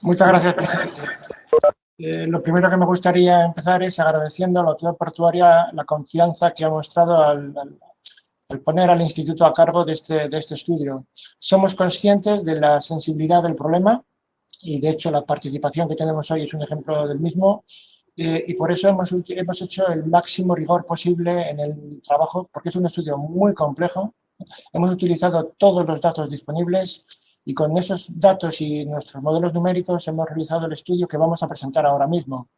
Muchas gracias, presidente. Lo primero que me gustaría empezar es agradeciendo a la autoridad portuaria la confianza que ha mostrado al poner al instituto a cargo de este estudio. Somos conscientes de la sensibilidad del problema y, de hecho, la participación que tenemos hoy es un ejemplo del mismo. Y por eso hemos hecho el máximo rigor posible en el trabajo, porque es un estudio muy complejo. Hemos utilizado todos los datos disponibles y con esos datos y nuestros modelos numéricos hemos realizado el estudio que vamos a presentar ahora mismo.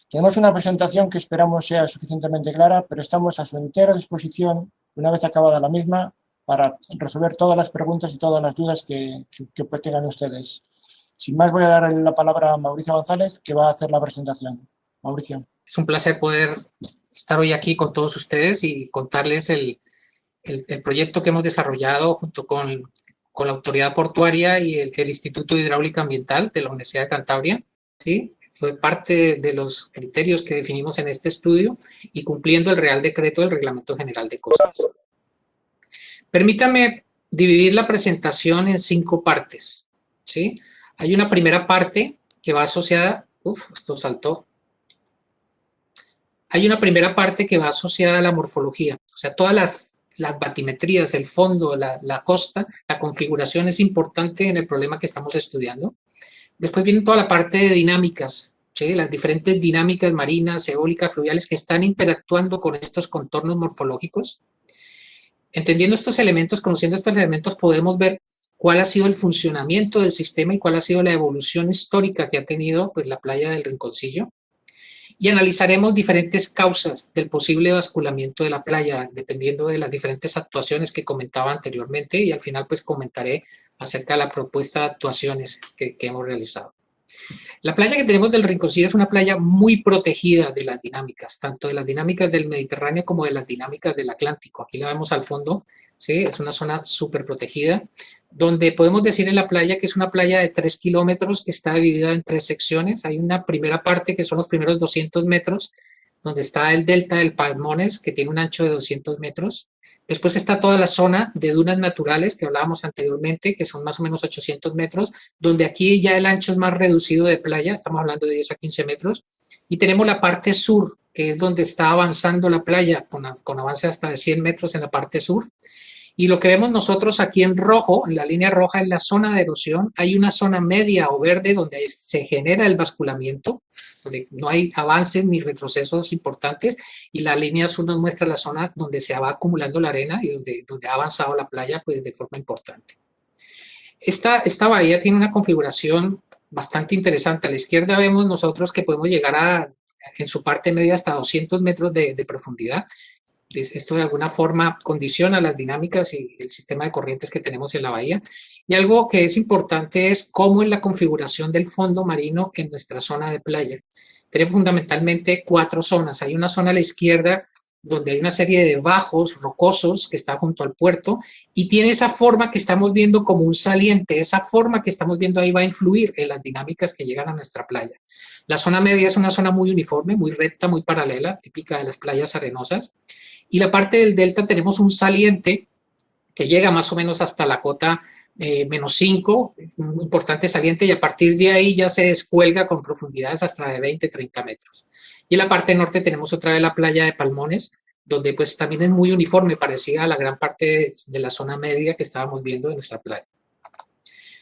Tenemos una presentación que esperamos sea suficientemente clara, pero estamos a su entera disposición, una vez acabada la misma, para resolver todas las preguntas y todas las dudas que tengan ustedes. Sin más, voy a dar la palabra a Mauricio González, que va a hacer la presentación. Mauricio. Es un placer poder estar hoy aquí con todos ustedes y contarles el proyecto que hemos desarrollado junto con la Autoridad Portuaria y el Instituto de Hidráulica Ambiental de la Universidad de Cantabria. ¿Sí? Fue parte de los criterios que definimos en este estudio y cumpliendo el Real Decreto del Reglamento General de Costas. Permítame dividir la presentación en 5 partes. ¿Sí? Hay una primera parte que va asociada... esto saltó. Hay una primera parte que va asociada a la morfología, o sea, todas las batimetrías, el fondo, la costa, la configuración es importante en el problema que estamos estudiando. Después viene toda la parte de dinámicas, ¿sí? Las diferentes dinámicas marinas, eólicas, fluviales que están interactuando con estos contornos morfológicos. Entendiendo estos elementos, conociendo estos elementos, podemos ver cuál ha sido el funcionamiento del sistema y cuál ha sido la evolución histórica que ha tenido pues, la playa del Rinconcillo. Y analizaremos diferentes causas del posible basculamiento de la playa, dependiendo de las diferentes actuaciones que comentaba anteriormente, y al final pues comentaré acerca de la propuesta de actuaciones que hemos realizado. La playa que tenemos del Rinconcillo es una playa muy protegida de las dinámicas, tanto de las dinámicas del Mediterráneo como de las dinámicas del Atlántico. Aquí la vemos al fondo, ¿sí? Es una zona súper protegida, donde podemos decir en la playa que es una playa de 3 kilómetros que está dividida en 3 secciones. Hay una primera parte que son los primeros 200 metros, donde está el delta del Palmones, que tiene un ancho de 200 metros. Después está toda la zona de dunas naturales que hablábamos anteriormente, que son más o menos 800 metros, donde aquí ya el ancho es más reducido de playa, estamos hablando de 10 a 15 metros. Y tenemos la parte sur, que es donde está avanzando la playa, con avance hasta de 100 metros en la parte sur. Y lo que vemos nosotros aquí en rojo, en la línea roja, es la zona de erosión. Hay una zona media o verde donde se genera el basculamiento, donde no hay avances ni retrocesos importantes, y la línea azul nos muestra la zona donde se va acumulando la arena y donde ha avanzado la playa pues, de forma importante. Esta bahía tiene una configuración bastante interesante. A la izquierda vemos nosotros que podemos llegar en su parte media hasta 200 metros de profundidad. Esto de alguna forma condiciona las dinámicas y el sistema de corrientes que tenemos en la bahía. Y algo que es importante es cómo es la configuración del fondo marino en nuestra zona de playa. Tenemos fundamentalmente 4 zonas. Hay una zona a la izquierda donde hay una serie de bajos rocosos que está junto al puerto y tiene esa forma que estamos viendo como un saliente. Esa forma que estamos viendo ahí va a influir en las dinámicas que llegan a nuestra playa. La zona media es una zona muy uniforme, muy recta, muy paralela, típica de las playas arenosas. Y la parte del delta tenemos un saliente que llega más o menos hasta la cota -5, un importante saliente, y a partir de ahí ya se descuelga con profundidades hasta de 20-30 metros. Y en la parte norte tenemos otra vez la playa de Palmones, donde pues también es muy uniforme, parecida a la gran parte de la zona media que estábamos viendo en nuestra playa.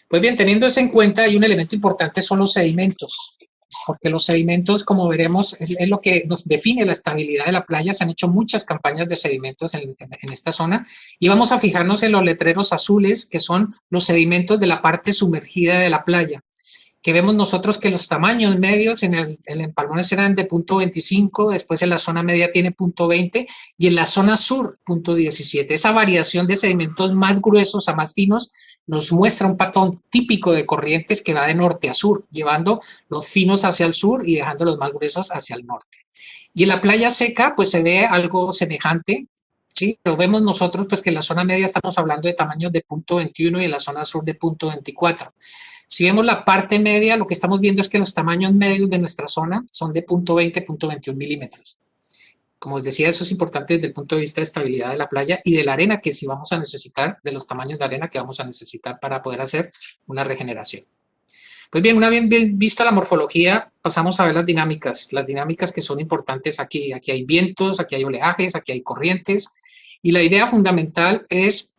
Pues bien, teniendo eso en cuenta, hay un elemento importante, son los sedimentos. Porque los sedimentos, como veremos, es lo que nos define la estabilidad de la playa. Se han hecho muchas campañas de sedimentos en esta zona y vamos a fijarnos en los letreros azules, que son los sedimentos de la parte sumergida de la playa, que vemos nosotros que los tamaños medios en el Palmones eran de 0.25, después en la zona media tiene 0.20 y en la zona sur 0.17. Esa variación de sedimentos más gruesos a más finos nos muestra un patrón típico de corrientes que va de norte a sur, llevando los finos hacia el sur y dejando los más gruesos hacia el norte. Y en la playa seca pues se ve algo semejante, ¿sí? Lo vemos nosotros pues que en la zona media estamos hablando de tamaños de 0.21 y en la zona sur de 0.24. Si vemos la parte media, lo que estamos viendo es que los tamaños medios de nuestra zona son de 0.20, 0.21 milímetros. Como les decía, eso es importante desde el punto de vista de estabilidad de la playa y de la arena que sí vamos a necesitar, de los tamaños de arena que vamos a necesitar para poder hacer una regeneración. Pues bien, una vez bien vista la morfología, pasamos a ver las dinámicas que son importantes aquí. Aquí hay vientos, aquí hay oleajes, aquí hay corrientes, y la idea fundamental es,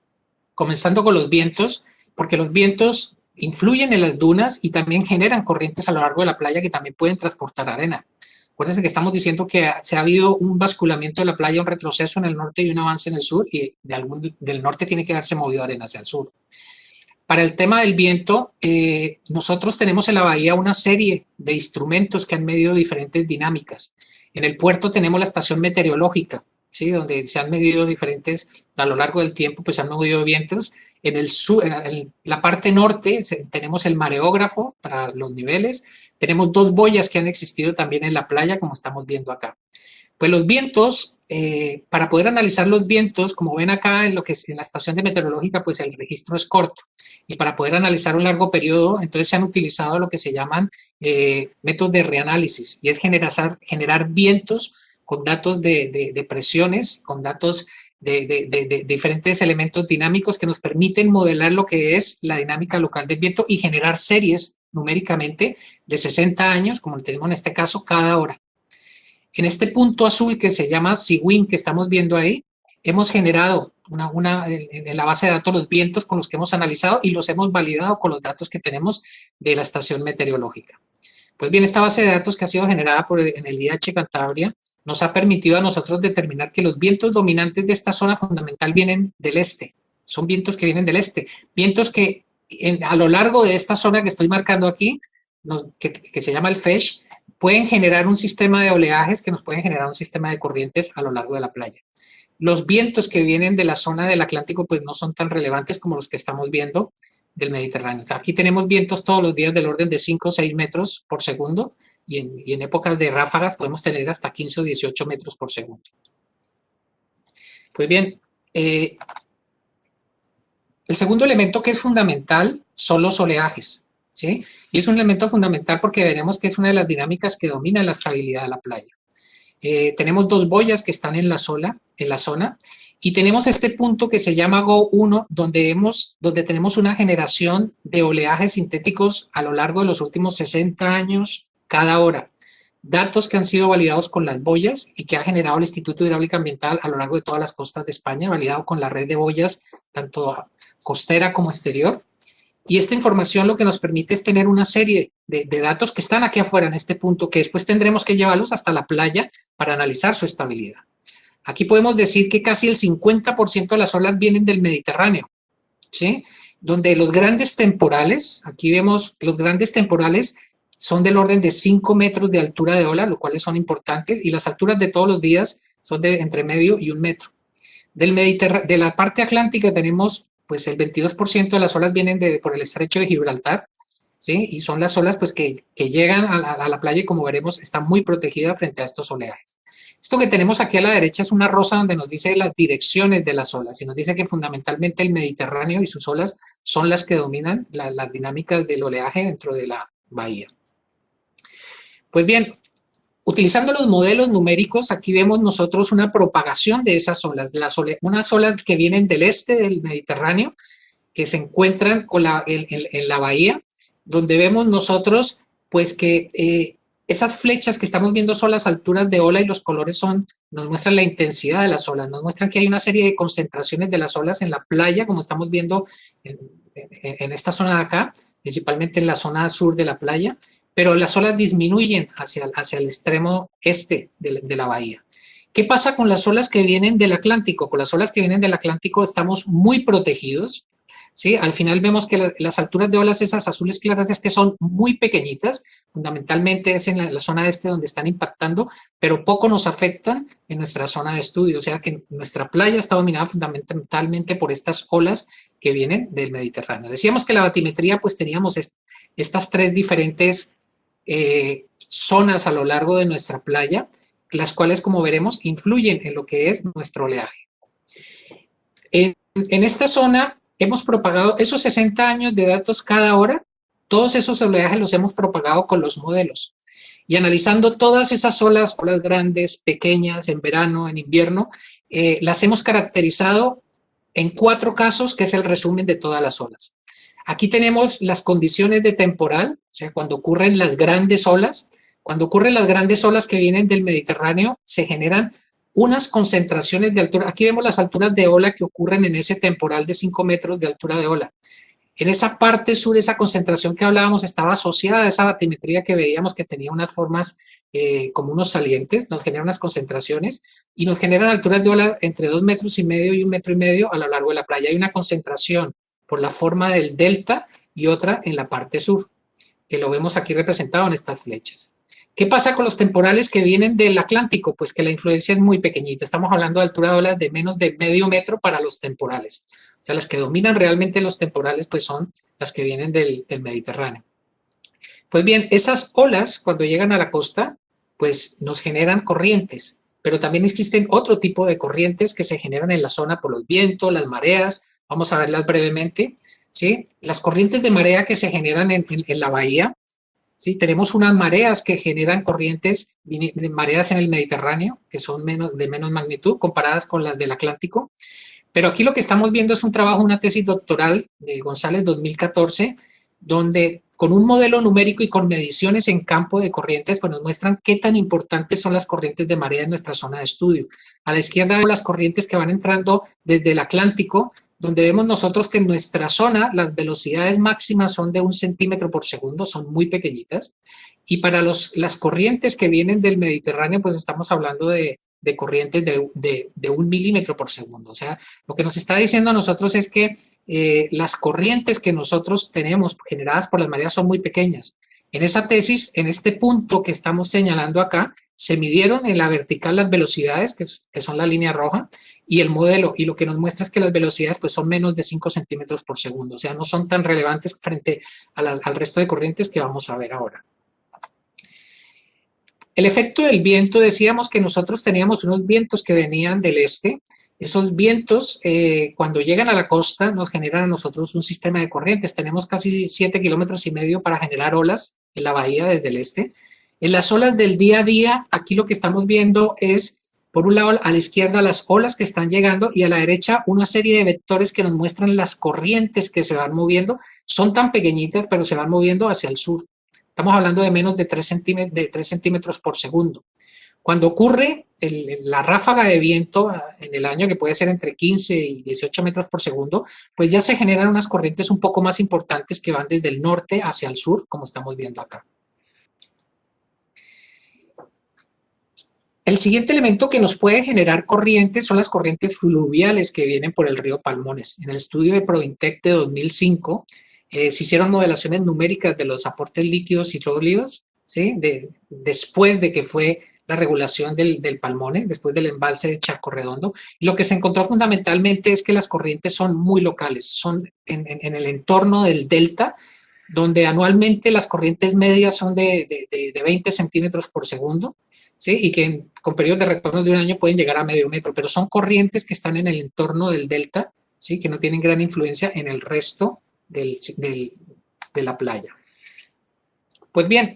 comenzando con los vientos, porque los vientos influyen en las dunas y también generan corrientes a lo largo de la playa que también pueden transportar arena. Acuérdense que estamos diciendo que se ha habido un basculamiento de la playa, un retroceso en el norte y un avance en el sur, y del norte tiene que haberse movido arena hacia el sur. Para el tema del viento, nosotros tenemos en la bahía una serie de instrumentos que han medido diferentes dinámicas. En el puerto tenemos la estación meteorológica, ¿sí? Donde se han medido diferentes, a lo largo del tiempo, pues se han medido vientos. En el sur, en la parte norte, tenemos el mareógrafo para los niveles. Tenemos 2 boyas que han existido también en la playa, como estamos viendo acá. Pues los vientos, para poder analizar los vientos, como ven acá en lo que es en la estación de meteorológica, pues el registro es corto. Y para poder analizar un largo periodo, entonces se han utilizado lo que se llaman métodos de reanálisis, y es generar vientos con datos de presiones, con datos de diferentes elementos dinámicos que nos permiten modelar lo que es la dinámica local del viento y generar series numéricamente de 60 años, como tenemos en este caso, cada hora. En este punto azul que se llama SeaWind, que estamos viendo ahí, hemos generado en la base de datos los vientos con los que hemos analizado y los hemos validado con los datos que tenemos de la estación meteorológica. Pues bien, esta base de datos que ha sido generada en el IH Cantabria nos ha permitido a nosotros determinar que los vientos dominantes de esta zona fundamental vienen del este. Son vientos que vienen del este. Vientos que a lo largo de esta zona que estoy marcando aquí, que se llama el FESH, pueden generar un sistema de oleajes que nos pueden generar un sistema de corrientes a lo largo de la playa. Los vientos que vienen de la zona del Atlántico pues no son tan relevantes como los que estamos viendo del Mediterráneo. O sea, aquí tenemos vientos todos los días del orden de 5 o 6 metros por segundo y en épocas de ráfagas podemos tener hasta 15 o 18 metros por segundo. Pues bien, el segundo elemento que es fundamental son los oleajes, ¿sí? Y es un elemento fundamental porque veremos que es una de las dinámicas que domina la estabilidad de la playa. Tenemos 2 boyas que están en la zona, y tenemos este punto que se llama GO1, donde tenemos una generación de oleajes sintéticos a lo largo de los últimos 60 años cada hora. Datos que han sido validados con las boyas y que ha generado el Instituto Hidráulica Ambiental a lo largo de todas las costas de España, validado con la red de boyas, tanto costera como exterior. Y esta información lo que nos permite es tener una serie de datos que están aquí afuera en este punto, que después tendremos que llevarlos hasta la playa para analizar su estabilidad. Aquí podemos decir que casi el 50% de las olas vienen del Mediterráneo, ¿sí? Donde los grandes temporales, aquí vemos los grandes temporales, son del orden de 5 metros de altura de ola, lo cual son importantes, y las alturas de todos los días son de entre medio y 1 metro. De la parte atlántica tenemos pues el 22% de las olas vienen por el estrecho de Gibraltar, ¿sí? Y son las olas pues, que llegan a la playa y como veremos está muy protegida frente a estos oleajes. Esto que tenemos aquí a la derecha es una rosa donde nos dice las direcciones de las olas y nos dice que fundamentalmente el Mediterráneo y sus olas son las que dominan las dinámicas del oleaje dentro de la bahía. Pues bien, utilizando los modelos numéricos, aquí vemos nosotros una propagación de esas olas, unas olas que vienen del este del Mediterráneo, que se encuentran en la bahía, donde vemos nosotros pues que esas flechas que estamos viendo son las alturas de ola y los colores nos muestran la intensidad de las olas, nos muestran que hay una serie de concentraciones de las olas en la playa, como estamos viendo en esta zona de acá, principalmente en la zona sur de la playa, pero las olas disminuyen hacia el extremo este de la bahía. ¿Qué pasa con las olas que vienen del Atlántico? Con las olas que vienen del Atlántico estamos muy protegidos, ¿sí? Al final vemos que las alturas de olas, esas azules claras, es que son muy pequeñitas, fundamentalmente es en la zona este donde están impactando, pero poco nos afectan en nuestra zona de estudio, o sea que nuestra playa está dominada fundamentalmente por estas olas que vienen del Mediterráneo. Decíamos que la batimetría, pues teníamos estas 3 diferentes zonas a lo largo de nuestra playa, las cuales, como veremos, influyen en lo que es nuestro oleaje. En esta zona hemos propagado esos 60 años de datos cada hora, todos esos oleajes los hemos propagado con los modelos. Y analizando todas esas olas grandes, pequeñas, en verano, en invierno, las hemos caracterizado en 4 casos, que es el resumen de todas las olas. Aquí tenemos las condiciones de temporal, o sea, cuando ocurren las grandes olas. Cuando ocurren las grandes olas que vienen del Mediterráneo, se generan unas concentraciones de altura. Aquí vemos las alturas de ola que ocurren en ese temporal de 5 metros de altura de ola. En esa parte sur, esa concentración que hablábamos estaba asociada a esa batimetría que veíamos que tenía unas formas como unos salientes, nos generan unas concentraciones y nos generan alturas de ola entre 2,5 metros y 1,5 metros a lo largo de la playa. Hay una concentración por la forma del delta y otra en la parte sur, que lo vemos aquí representado en estas flechas. ¿Qué pasa con los temporales que vienen del Atlántico? Pues que la influencia es muy pequeñita. Estamos hablando de altura de olas de menos de 0,5 metro para los temporales. O sea, las que dominan realmente los temporales pues son las que vienen del Mediterráneo. Pues bien, esas olas cuando llegan a la costa pues nos generan corrientes, pero también existen otro tipo de corrientes que se generan en la zona por los vientos, las mareas. Vamos a verlas brevemente, ¿sí? Las corrientes de marea que se generan en la bahía, ¿sí? Tenemos unas mareas que generan corrientes, mareas en el Mediterráneo, que son de menos magnitud comparadas con las del Atlántico. Pero aquí lo que estamos viendo es un trabajo, una tesis doctoral de González 2014, donde con un modelo numérico y con mediciones en campo de corrientes, pues nos muestran qué tan importantes son las corrientes de marea en nuestra zona de estudio. A la izquierda vemos las corrientes que van entrando desde el Atlántico, donde vemos nosotros que en nuestra zona las velocidades máximas son de 1 centímetro por segundo, son muy pequeñitas. Y para las corrientes que vienen del Mediterráneo, pues estamos hablando de corrientes de 1 milímetro por segundo. O sea, lo que nos está diciendo a nosotros es que las corrientes que nosotros tenemos generadas por las mareas son muy pequeñas. En esa tesis, en este punto que estamos señalando acá, se midieron en la vertical las velocidades, que son la línea roja, y el modelo, y lo que nos muestra es que las velocidades pues, son menos de 5 centímetros por segundo, o sea, no son tan relevantes frente al resto de corrientes que vamos a ver ahora. El efecto del viento, decíamos que nosotros teníamos unos vientos que venían del este. Esos vientos, cuando llegan a la costa, nos generan a nosotros un sistema de corrientes. Tenemos casi 7,5 kilómetros para generar olas en la bahía desde el este. En las olas del día a día, aquí lo que estamos viendo es, por un lado, a la izquierda las olas que están llegando y a la derecha una serie de vectores que nos muestran las corrientes que se van moviendo. Son tan pequeñitas, pero se van moviendo hacia el sur. Estamos hablando de menos de 3 centímetros por segundo. Cuando ocurre la ráfaga de viento en el año, que puede ser entre 15 y 18 metros por segundo, pues ya se generan unas corrientes un poco más importantes que van desde el norte hacia el sur, como estamos viendo acá. El siguiente elemento que nos puede generar corrientes son las corrientes fluviales que vienen por el río Palmones. En el estudio de Provintec de 2005, se hicieron modelaciones numéricas de los aportes líquidos y sólidos, ¿sí? Después de que fue la regulación del Palmones, después del embalse de Charco Redondo. Y lo que se encontró fundamentalmente es que las corrientes son muy locales, son en el entorno del delta, donde anualmente las corrientes medias son de 20 centímetros por segundo, ¿sí? Y que con periodos de retorno de un año pueden llegar a medio metro, pero son corrientes que están en el entorno del delta, ¿sí? Que no tienen gran influencia en el resto de la playa. Pues bien,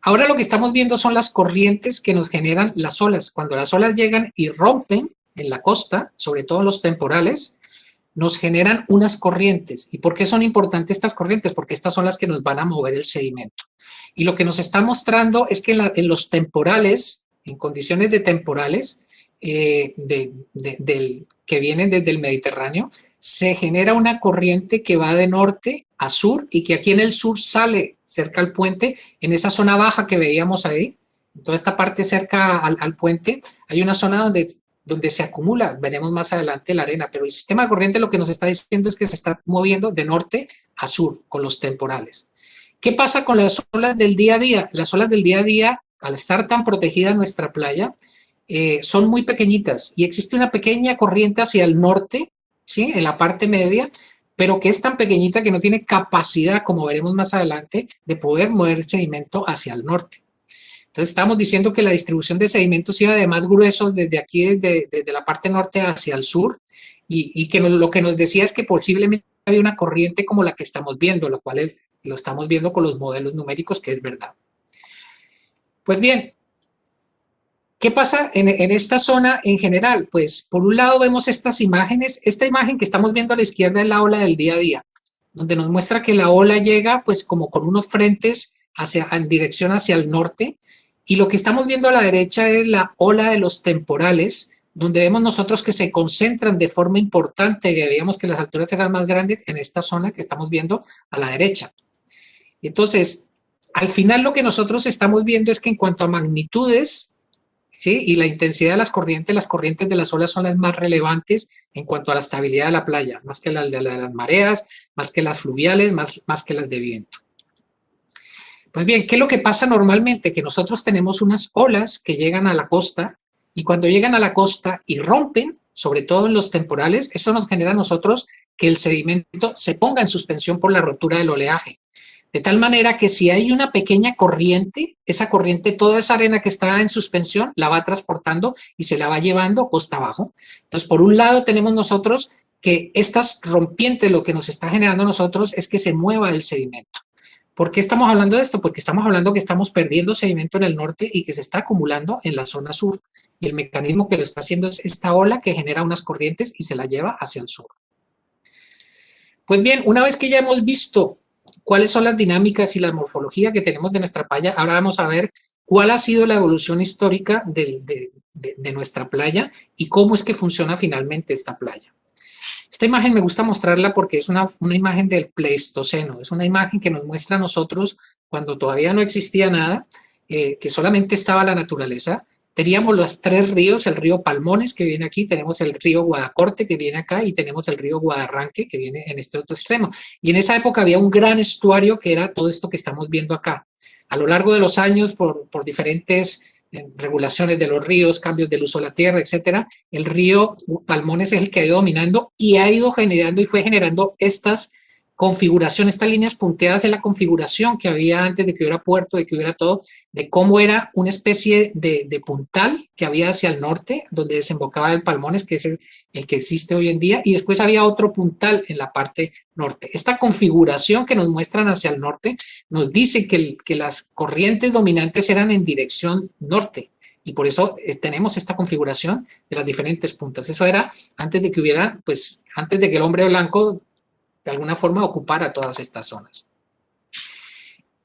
ahora lo que estamos viendo son las corrientes que nos generan las olas. Cuando las olas llegan y rompen en la costa, sobre todo en los temporales, nos generan unas corrientes. ¿Y por qué son importantes estas corrientes? Porque estas son las que nos van a mover el sedimento. Y lo que nos está mostrando es que en los temporales, en condiciones de temporales, que vienen desde el Mediterráneo, se genera una corriente que va de norte a sur y que aquí en el sur sale cerca al puente, en esa zona baja que veíamos ahí, en toda esta parte cerca al puente, hay una zona donde se acumula, veremos más adelante la arena, pero el sistema de corriente lo que nos está diciendo es que se está moviendo de norte a sur con los temporales. ¿Qué pasa con las olas del día a día? Las olas del día a día, al estar tan protegida nuestra playa, son muy pequeñitas y existe una pequeña corriente hacia el norte, ¿sí? En la parte media, pero que es tan pequeñita que no tiene capacidad, como veremos más adelante, de poder mover sedimento hacia el norte. Entonces estamos diciendo que la distribución de sedimentos iba de más gruesos desde aquí, desde la parte norte hacia el sur, y que lo que nos decía es que posiblemente había una corriente como la que estamos viendo, lo cual lo estamos viendo con los modelos numéricos, que es verdad. Pues bien, ¿qué pasa en esta zona en general? Pues por un lado vemos estas imágenes, esta imagen que estamos viendo a la izquierda es la ola del día a día. donde nos muestra que la ola llega pues como con unos frentes en dirección hacia el norte, y lo que estamos viendo a la derecha es la ola de los temporales, donde vemos nosotros que se concentran de forma importante, que veíamos que las alturas eran más grandes en esta zona que estamos viendo a la derecha. Entonces, al final lo que nosotros estamos viendo es que en cuanto a magnitudes, ¿sí?, y la intensidad de las corrientes de las olas son las más relevantes en cuanto a la estabilidad de la playa, más que las de las mareas, más que las fluviales, más que las de viento. Pues bien, ¿qué es lo que pasa normalmente? Que nosotros tenemos unas olas que llegan a la costa, y cuando llegan a la costa y rompen, sobre todo en los temporales, eso nos genera a nosotros que el sedimento se ponga en suspensión por la rotura del oleaje. De tal manera que si hay una pequeña corriente, esa corriente, toda esa arena que está en suspensión, la va transportando y se la va llevando costa abajo. Entonces, por un lado tenemos nosotros que estas rompientes, lo que nos está generando a nosotros es que se mueva el sedimento. ¿Por qué estamos hablando de esto? Porque estamos hablando que estamos perdiendo sedimento en el norte y que se está acumulando en la zona sur. Y el mecanismo que lo está haciendo es esta ola que genera unas corrientes y se la lleva hacia el sur. Pues bien, una vez que ya hemos visto cuáles son las dinámicas y la morfología que tenemos de nuestra playa, ahora vamos a ver cuál ha sido la evolución histórica de nuestra playa y cómo es que funciona finalmente esta playa. Esta imagen me gusta mostrarla porque es una imagen del Pleistoceno, es una imagen que nos muestra a nosotros cuando todavía no existía nada, que solamente estaba la naturaleza. Teníamos los tres ríos, el río Palmones que viene aquí, tenemos el río Guadacorte que viene acá y tenemos el río Guadarranque que viene en este otro extremo. Y en esa época había un gran estuario que era todo esto que estamos viendo acá. A lo largo de los años, por diferentes regulaciones de los ríos, cambios del uso de la tierra, etcétera, el río Palmones es el que ha ido dominando y ha ido generando y fue generando estas configuraciones, estas líneas punteadas en la configuración que había antes de que hubiera puerto, de que hubiera todo, de cómo era una especie de puntal que había hacia el norte, donde desembocaba el Palmones, que es el que existe hoy en día, y después había otro puntal en la parte norte. Esta configuración que nos muestran hacia el norte nos dice que las corrientes dominantes eran en dirección norte, y por eso tenemos esta configuración de las diferentes puntas. Eso era antes de que hubiera, pues, antes de que el hombre blanco de alguna forma ocupara todas estas zonas.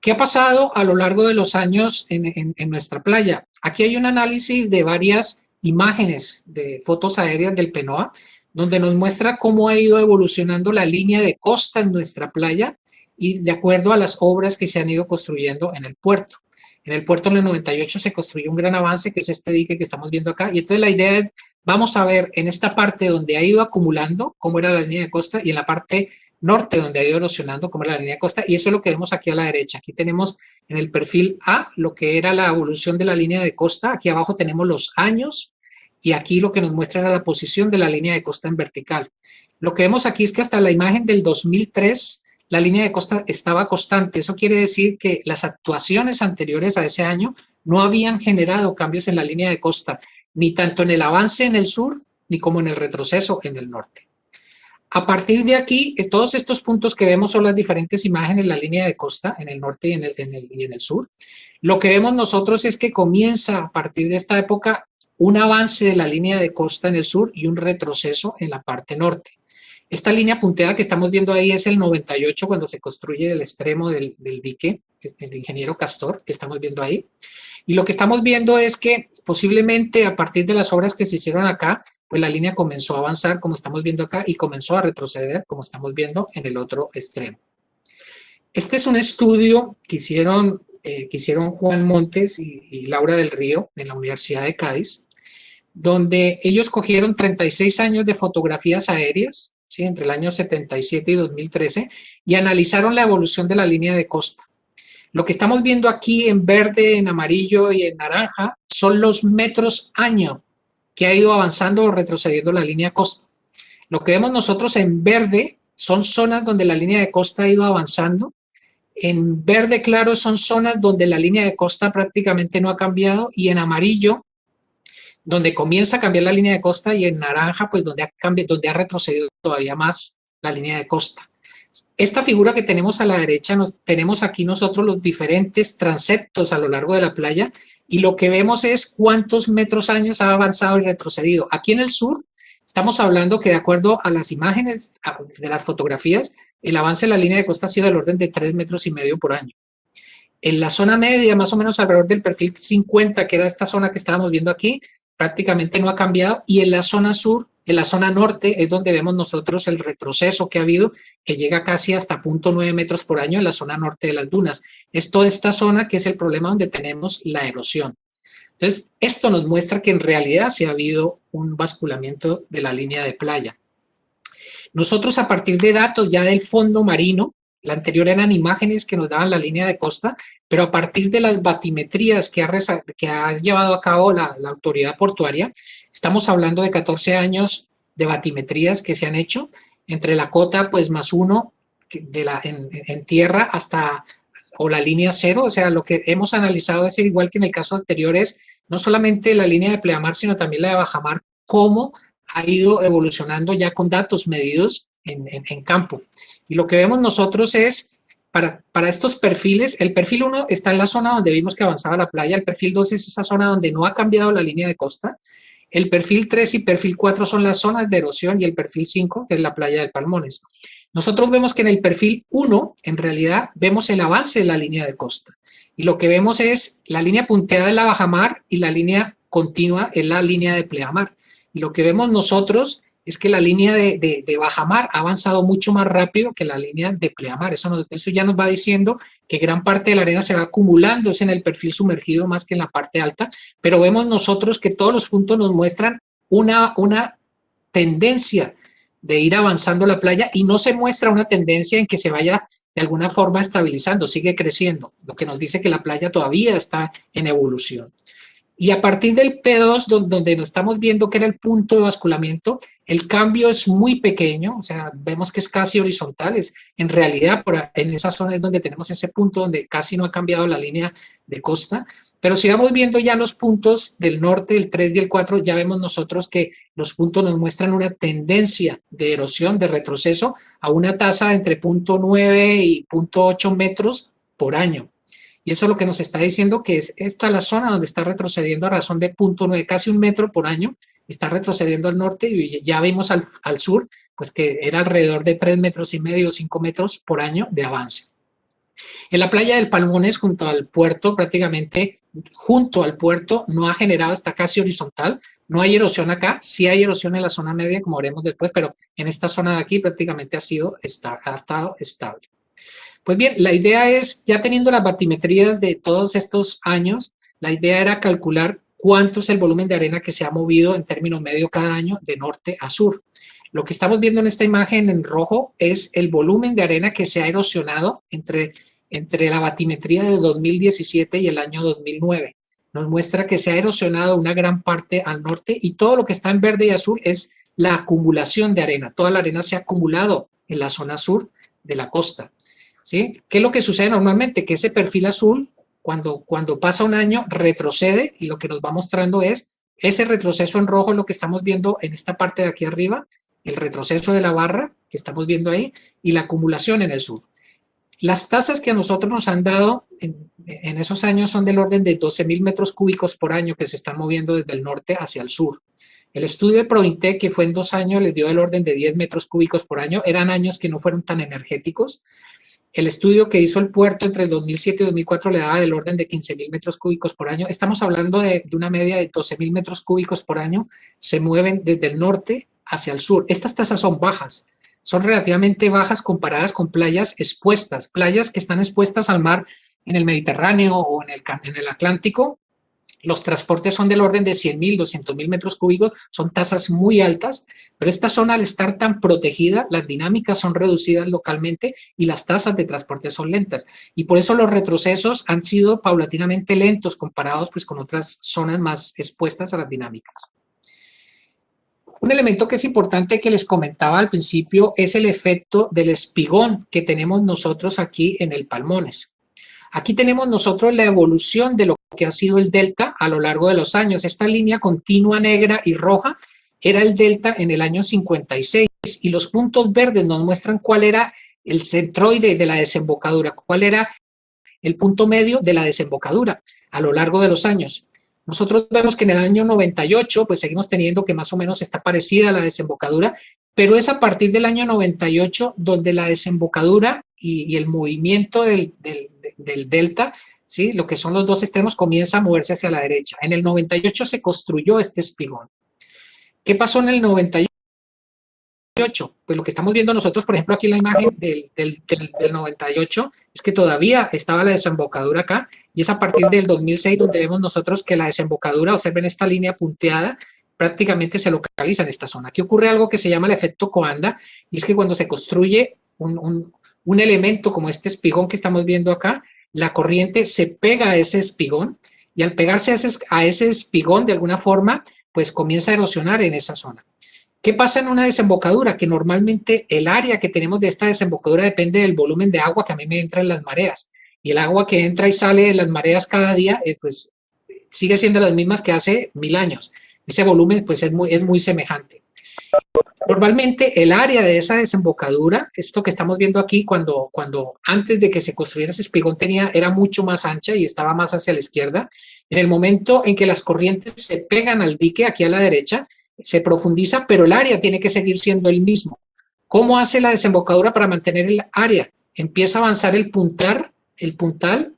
¿Qué ha pasado a lo largo de los años en nuestra playa? Aquí hay un análisis de varias imágenes de fotos aéreas del PNOA, donde nos muestra cómo ha ido evolucionando la línea de costa en nuestra playa y de acuerdo a las obras que se han ido construyendo en el puerto. En el puerto en el 98 se construyó un gran avance, que es este dique que estamos viendo acá, y entonces la idea es, vamos a ver en esta parte donde ha ido acumulando cómo era la línea de costa y en la parte norte donde ha ido erosionando como era la línea de costa, y eso es lo que vemos aquí a la derecha. Aquí tenemos en el perfil A lo que era la evolución de la línea de costa, aquí abajo tenemos los años y aquí lo que nos muestra era la posición de la línea de costa en vertical. Lo que vemos aquí es que hasta la imagen del 2003 la línea de costa estaba constante. Eso quiere decir que las actuaciones anteriores a ese año no habían generado cambios en la línea de costa, ni tanto en el avance en el sur, ni como en el retroceso en el norte. A partir de aquí, todos estos puntos que vemos son las diferentes imágenes en la línea de costa, en el norte y en el sur. Lo que vemos nosotros es que comienza a partir de esta época un avance de la línea de costa en el sur y un retroceso en la parte norte. Esta línea punteada que estamos viendo ahí es el 98 cuando se construye el extremo del dique, el ingeniero Castor, que estamos viendo ahí. Y lo que estamos viendo es que posiblemente a partir de las obras que se hicieron acá, pues la línea comenzó a avanzar como estamos viendo acá y comenzó a retroceder como estamos viendo en el otro extremo. Este es un estudio que hicieron Juan Montes y Laura del Río en la Universidad de Cádiz, donde ellos cogieron 36 años de fotografías aéreas, ¿sí?, entre el año 77 y 2013, y analizaron la evolución de la línea de costa. Lo que estamos viendo aquí en verde, en amarillo y en naranja son los metros año que ha ido avanzando o retrocediendo la línea de costa. Lo que vemos nosotros en verde son zonas donde la línea de costa ha ido avanzando. En verde claro son zonas donde la línea de costa prácticamente no ha cambiado, y en amarillo donde comienza a cambiar la línea de costa, y en naranja pues donde ha retrocedido todavía más la línea de costa. Esta figura que tenemos a la derecha, tenemos aquí nosotros los diferentes transeptos a lo largo de la playa, y lo que vemos es cuántos metros años ha avanzado y retrocedido. Aquí en el sur Estamos hablando que de acuerdo a las imágenes de las fotografías, el avance de la línea de costa ha sido del orden de 3,5 metros por año. En la zona media, más o menos alrededor del perfil 50, que era esta zona que estábamos viendo aquí, prácticamente no ha cambiado, y en la zona sur, en la zona norte, es donde vemos nosotros el retroceso que ha habido, que llega casi hasta 0,9 metros por año en la zona norte de las dunas. Es toda esta zona que es el problema donde tenemos la erosión. Entonces, esto nos muestra que en realidad sí ha habido un basculamiento de la línea de playa. Nosotros, a partir de datos ya del fondo marino, la anterior eran imágenes que nos daban la línea de costa, pero a partir de las batimetrías que ha llevado a cabo la autoridad portuaria, estamos hablando de 14 años de batimetrías que se han hecho, entre la cota pues +1 en tierra hasta o la línea cero. O sea, lo que hemos analizado es igual que en el caso anterior, es no solamente la línea de pleamar, sino también la de bajamar, cómo ha ido evolucionando ya con datos medidos en campo. Y lo que vemos nosotros es, para estos perfiles, el perfil 1 está en la zona donde vimos que avanzaba la playa, el perfil 2 es esa zona donde no ha cambiado la línea de costa, el perfil 3 y perfil 4 son las zonas de erosión, y el perfil 5 es la playa del Palmones. Nosotros vemos que en el perfil 1, en realidad, vemos el avance de la línea de costa. Y lo que vemos es la línea punteada en la bajamar y la línea continua en la línea de pleamar. Y lo que vemos nosotros es que la línea de bajamar ha avanzado mucho más rápido que la línea de pleamar. Eso ya nos va diciendo que gran parte de la arena se va acumulando, es en el perfil sumergido más que en la parte alta, pero vemos nosotros que todos los puntos nos muestran una tendencia de ir avanzando la playa, y no se muestra una tendencia en que se vaya de alguna forma estabilizando, sigue creciendo, lo que nos dice que la playa todavía está en evolución. Y a partir del P2, donde nos estamos viendo que era el punto de basculamiento, el cambio es muy pequeño, o sea, vemos que es casi horizontal. En realidad, en esa zona es donde tenemos ese punto donde casi no ha cambiado la línea de costa. Pero si vamos viendo ya los puntos del norte, el 3 y el 4, ya vemos nosotros que los puntos nos muestran una tendencia de erosión, de retroceso, a una tasa entre 0,9 y 0,8 metros por año. Y eso es lo que nos está diciendo, que es esta la zona donde está retrocediendo a razón de 0,9, casi 1 metro por año, está retrocediendo al norte, y ya vimos al sur, pues que era alrededor de 3,5 metros, 5 metros por año de avance. En la playa del Palmones, junto al puerto, prácticamente junto al puerto, no ha generado, está casi horizontal, no hay erosión acá, sí hay erosión en la zona media, como veremos después, pero en esta zona de aquí prácticamente ha estado estable. Pues bien, la idea es, ya teniendo las batimetrías de todos estos años, la idea era calcular cuánto es el volumen de arena que se ha movido en término medio cada año de norte a sur. Lo que estamos viendo en esta imagen en rojo es el volumen de arena que se ha erosionado entre la batimetría de 2017 y el año 2009. Nos muestra que se ha erosionado una gran parte al norte, y todo lo que está en verde y azul es la acumulación de arena. Toda la arena se ha acumulado en la zona sur de la costa. ¿Sí? ¿Qué es lo que sucede normalmente? Que ese perfil azul, cuando pasa un año, retrocede, y lo que nos va mostrando es ese retroceso en rojo, lo que estamos viendo en esta parte de aquí arriba, el retroceso de la barra que estamos viendo ahí, y la acumulación en el sur. Las tasas que a nosotros nos han dado en esos años son del orden de 12,000 metros cúbicos por año que se están moviendo desde el norte hacia el sur. El estudio de Prointec, que fue en 2 años, les dio el orden de 10 metros cúbicos por año. Eran años que no fueron tan energéticos. El estudio que hizo el puerto entre el 2007 y 2004 le daba del orden de 15,000 metros cúbicos por año. Estamos hablando de una media de 12,000 metros cúbicos por año. Se mueven desde el norte hacia el sur. Estas tasas son bajas, son relativamente bajas comparadas con playas expuestas, playas que están expuestas al mar en el Mediterráneo o en el Atlántico. Los transportes son del orden de 100,000, 200,000 metros cúbicos, son tasas muy altas, pero esta zona, al estar tan protegida, las dinámicas son reducidas localmente y las tasas de transporte son lentas. Y por eso los retrocesos han sido paulatinamente lentos comparados pues, con otras zonas más expuestas a las dinámicas. Un elemento que es importante que les comentaba al principio es el efecto del espigón que tenemos nosotros aquí en el Palmones. Aquí tenemos nosotros la evolución de lo que ha sido el delta a lo largo de los años. Esta línea continua negra y roja era el delta en el año 56, y los puntos verdes nos muestran cuál era el centroide de la desembocadura, cuál era el punto medio de la desembocadura a lo largo de los años. Nosotros vemos que en el año 98, pues seguimos teniendo que más o menos está parecida a la desembocadura, pero es a partir del año 98 donde la desembocadura y el movimiento del delta, ¿sí? Lo que son los dos extremos, comienza a moverse hacia la derecha. En el 98 se construyó este espigón. ¿Qué pasó en el 98? Pues lo que estamos viendo nosotros, por ejemplo, aquí en la imagen del 98, es que todavía estaba la desembocadura acá, y es a partir del 2006 donde vemos nosotros que la desembocadura, observen esta línea punteada, prácticamente se localiza en esta zona. Aquí ocurre algo que se llama el efecto Coanda, y es que cuando se construye un elemento como este espigón que estamos viendo acá, la corriente se pega a ese espigón, y al pegarse a ese espigón, de alguna forma, pues comienza a erosionar en esa zona. ¿Qué pasa en una desembocadura? Que normalmente el área que tenemos de esta desembocadura depende del volumen de agua que a mí me entra en las mareas. Y el agua que entra y sale de las mareas cada día, pues sigue siendo las mismas que hace 1000 años. Ese volumen pues es muy semejante. Normalmente el área de esa desembocadura, esto que estamos viendo aquí, cuando antes de que se construyera ese espigón era mucho más ancha y estaba más hacia la izquierda. En el momento en que las corrientes se pegan al dique aquí a la derecha, se profundiza, pero el área tiene que seguir siendo el mismo. ¿Cómo hace la desembocadura para mantener el área? Empieza a avanzar el puntal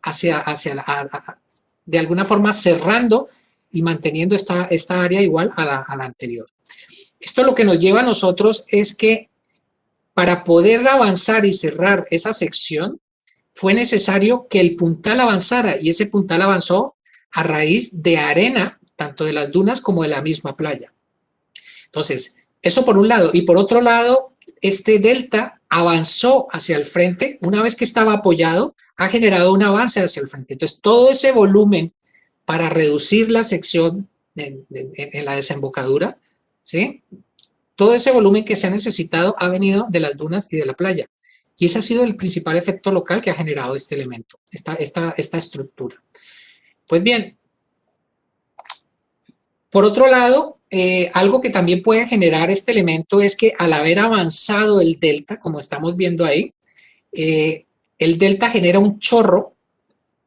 hacia de alguna forma cerrando y manteniendo esta área igual a la anterior. Esto lo que nos lleva a nosotros es que para poder avanzar y cerrar esa sección fue necesario que el puntal avanzara, y ese puntal avanzó a raíz de arena, tanto de las dunas como de la misma playa. Entonces, eso por un lado. Y por otro lado, este delta avanzó hacia el frente. Una vez que estaba apoyado, ha generado un avance hacia el frente. Entonces, todo ese volumen para reducir la sección en la desembocadura, ¿sí? Todo ese volumen que se ha necesitado ha venido de las dunas y de la playa. Y ese ha sido el principal efecto local que ha generado este elemento, esta estructura. Pues bien, por otro lado, algo que también puede generar este elemento es que al haber avanzado el delta, como estamos viendo ahí, el delta genera un chorro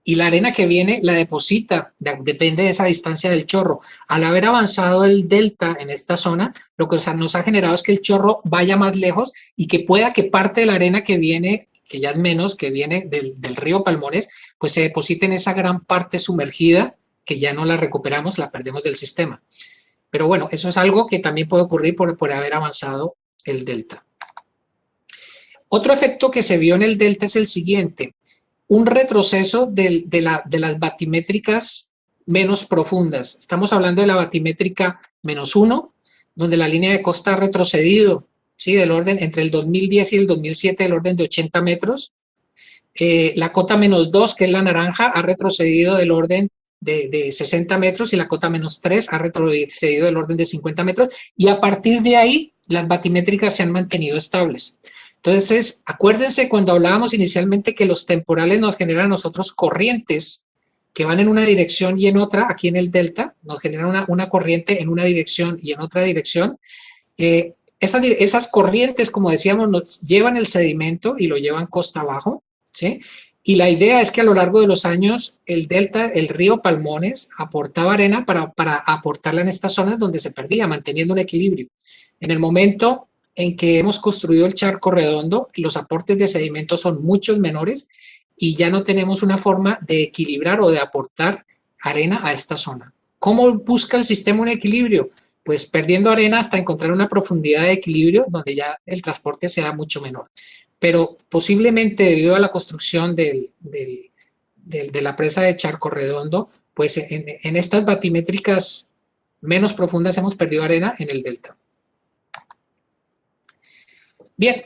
y la arena que viene la deposita, depende de esa distancia del chorro. Al haber avanzado el delta en esta zona, lo que nos ha generado es que el chorro vaya más lejos y que pueda que parte de la arena que viene, que ya es menos, que viene del río Palmones, pues se deposite en esa gran parte sumergida que ya no la recuperamos, la perdemos del sistema. Pero bueno, eso es algo que también puede ocurrir por haber avanzado el delta. Otro efecto que se vio en el delta es el siguiente: un retroceso de las batimétricas menos profundas. Estamos hablando de la batimétrica -1, donde la línea de costa ha retrocedido, ¿sí? Del orden entre el 2010 y el 2007, del orden de 80 metros. La cota -2, que es la naranja, ha retrocedido del orden de 60 metros, y la cota -3 ha retrocedido del orden de 50 metros, y a partir de ahí las batimétricas se han mantenido estables. Entonces, acuérdense cuando hablábamos inicialmente que los temporales nos generan a nosotros corrientes que van en una dirección y en otra. Aquí en el delta nos generan una corriente en una dirección y en otra dirección. Esas corrientes, como decíamos, nos llevan el sedimento y lo llevan costa abajo, ¿sí? Y la idea es que a lo largo de los años el delta, el río Palmones, aportaba arena para aportarla en estas zonas donde se perdía, manteniendo un equilibrio. En el momento en que hemos construido el charco redondo, los aportes de sedimento son muchos menores y ya no tenemos una forma de equilibrar o de aportar arena a esta zona. ¿Cómo busca el sistema un equilibrio? Pues perdiendo arena hasta encontrar una profundidad de equilibrio donde ya el transporte sea mucho menor. Pero posiblemente debido a la construcción de la presa de Charco Redondo, pues en estas batimétricas menos profundas hemos perdido arena en el delta. Bien,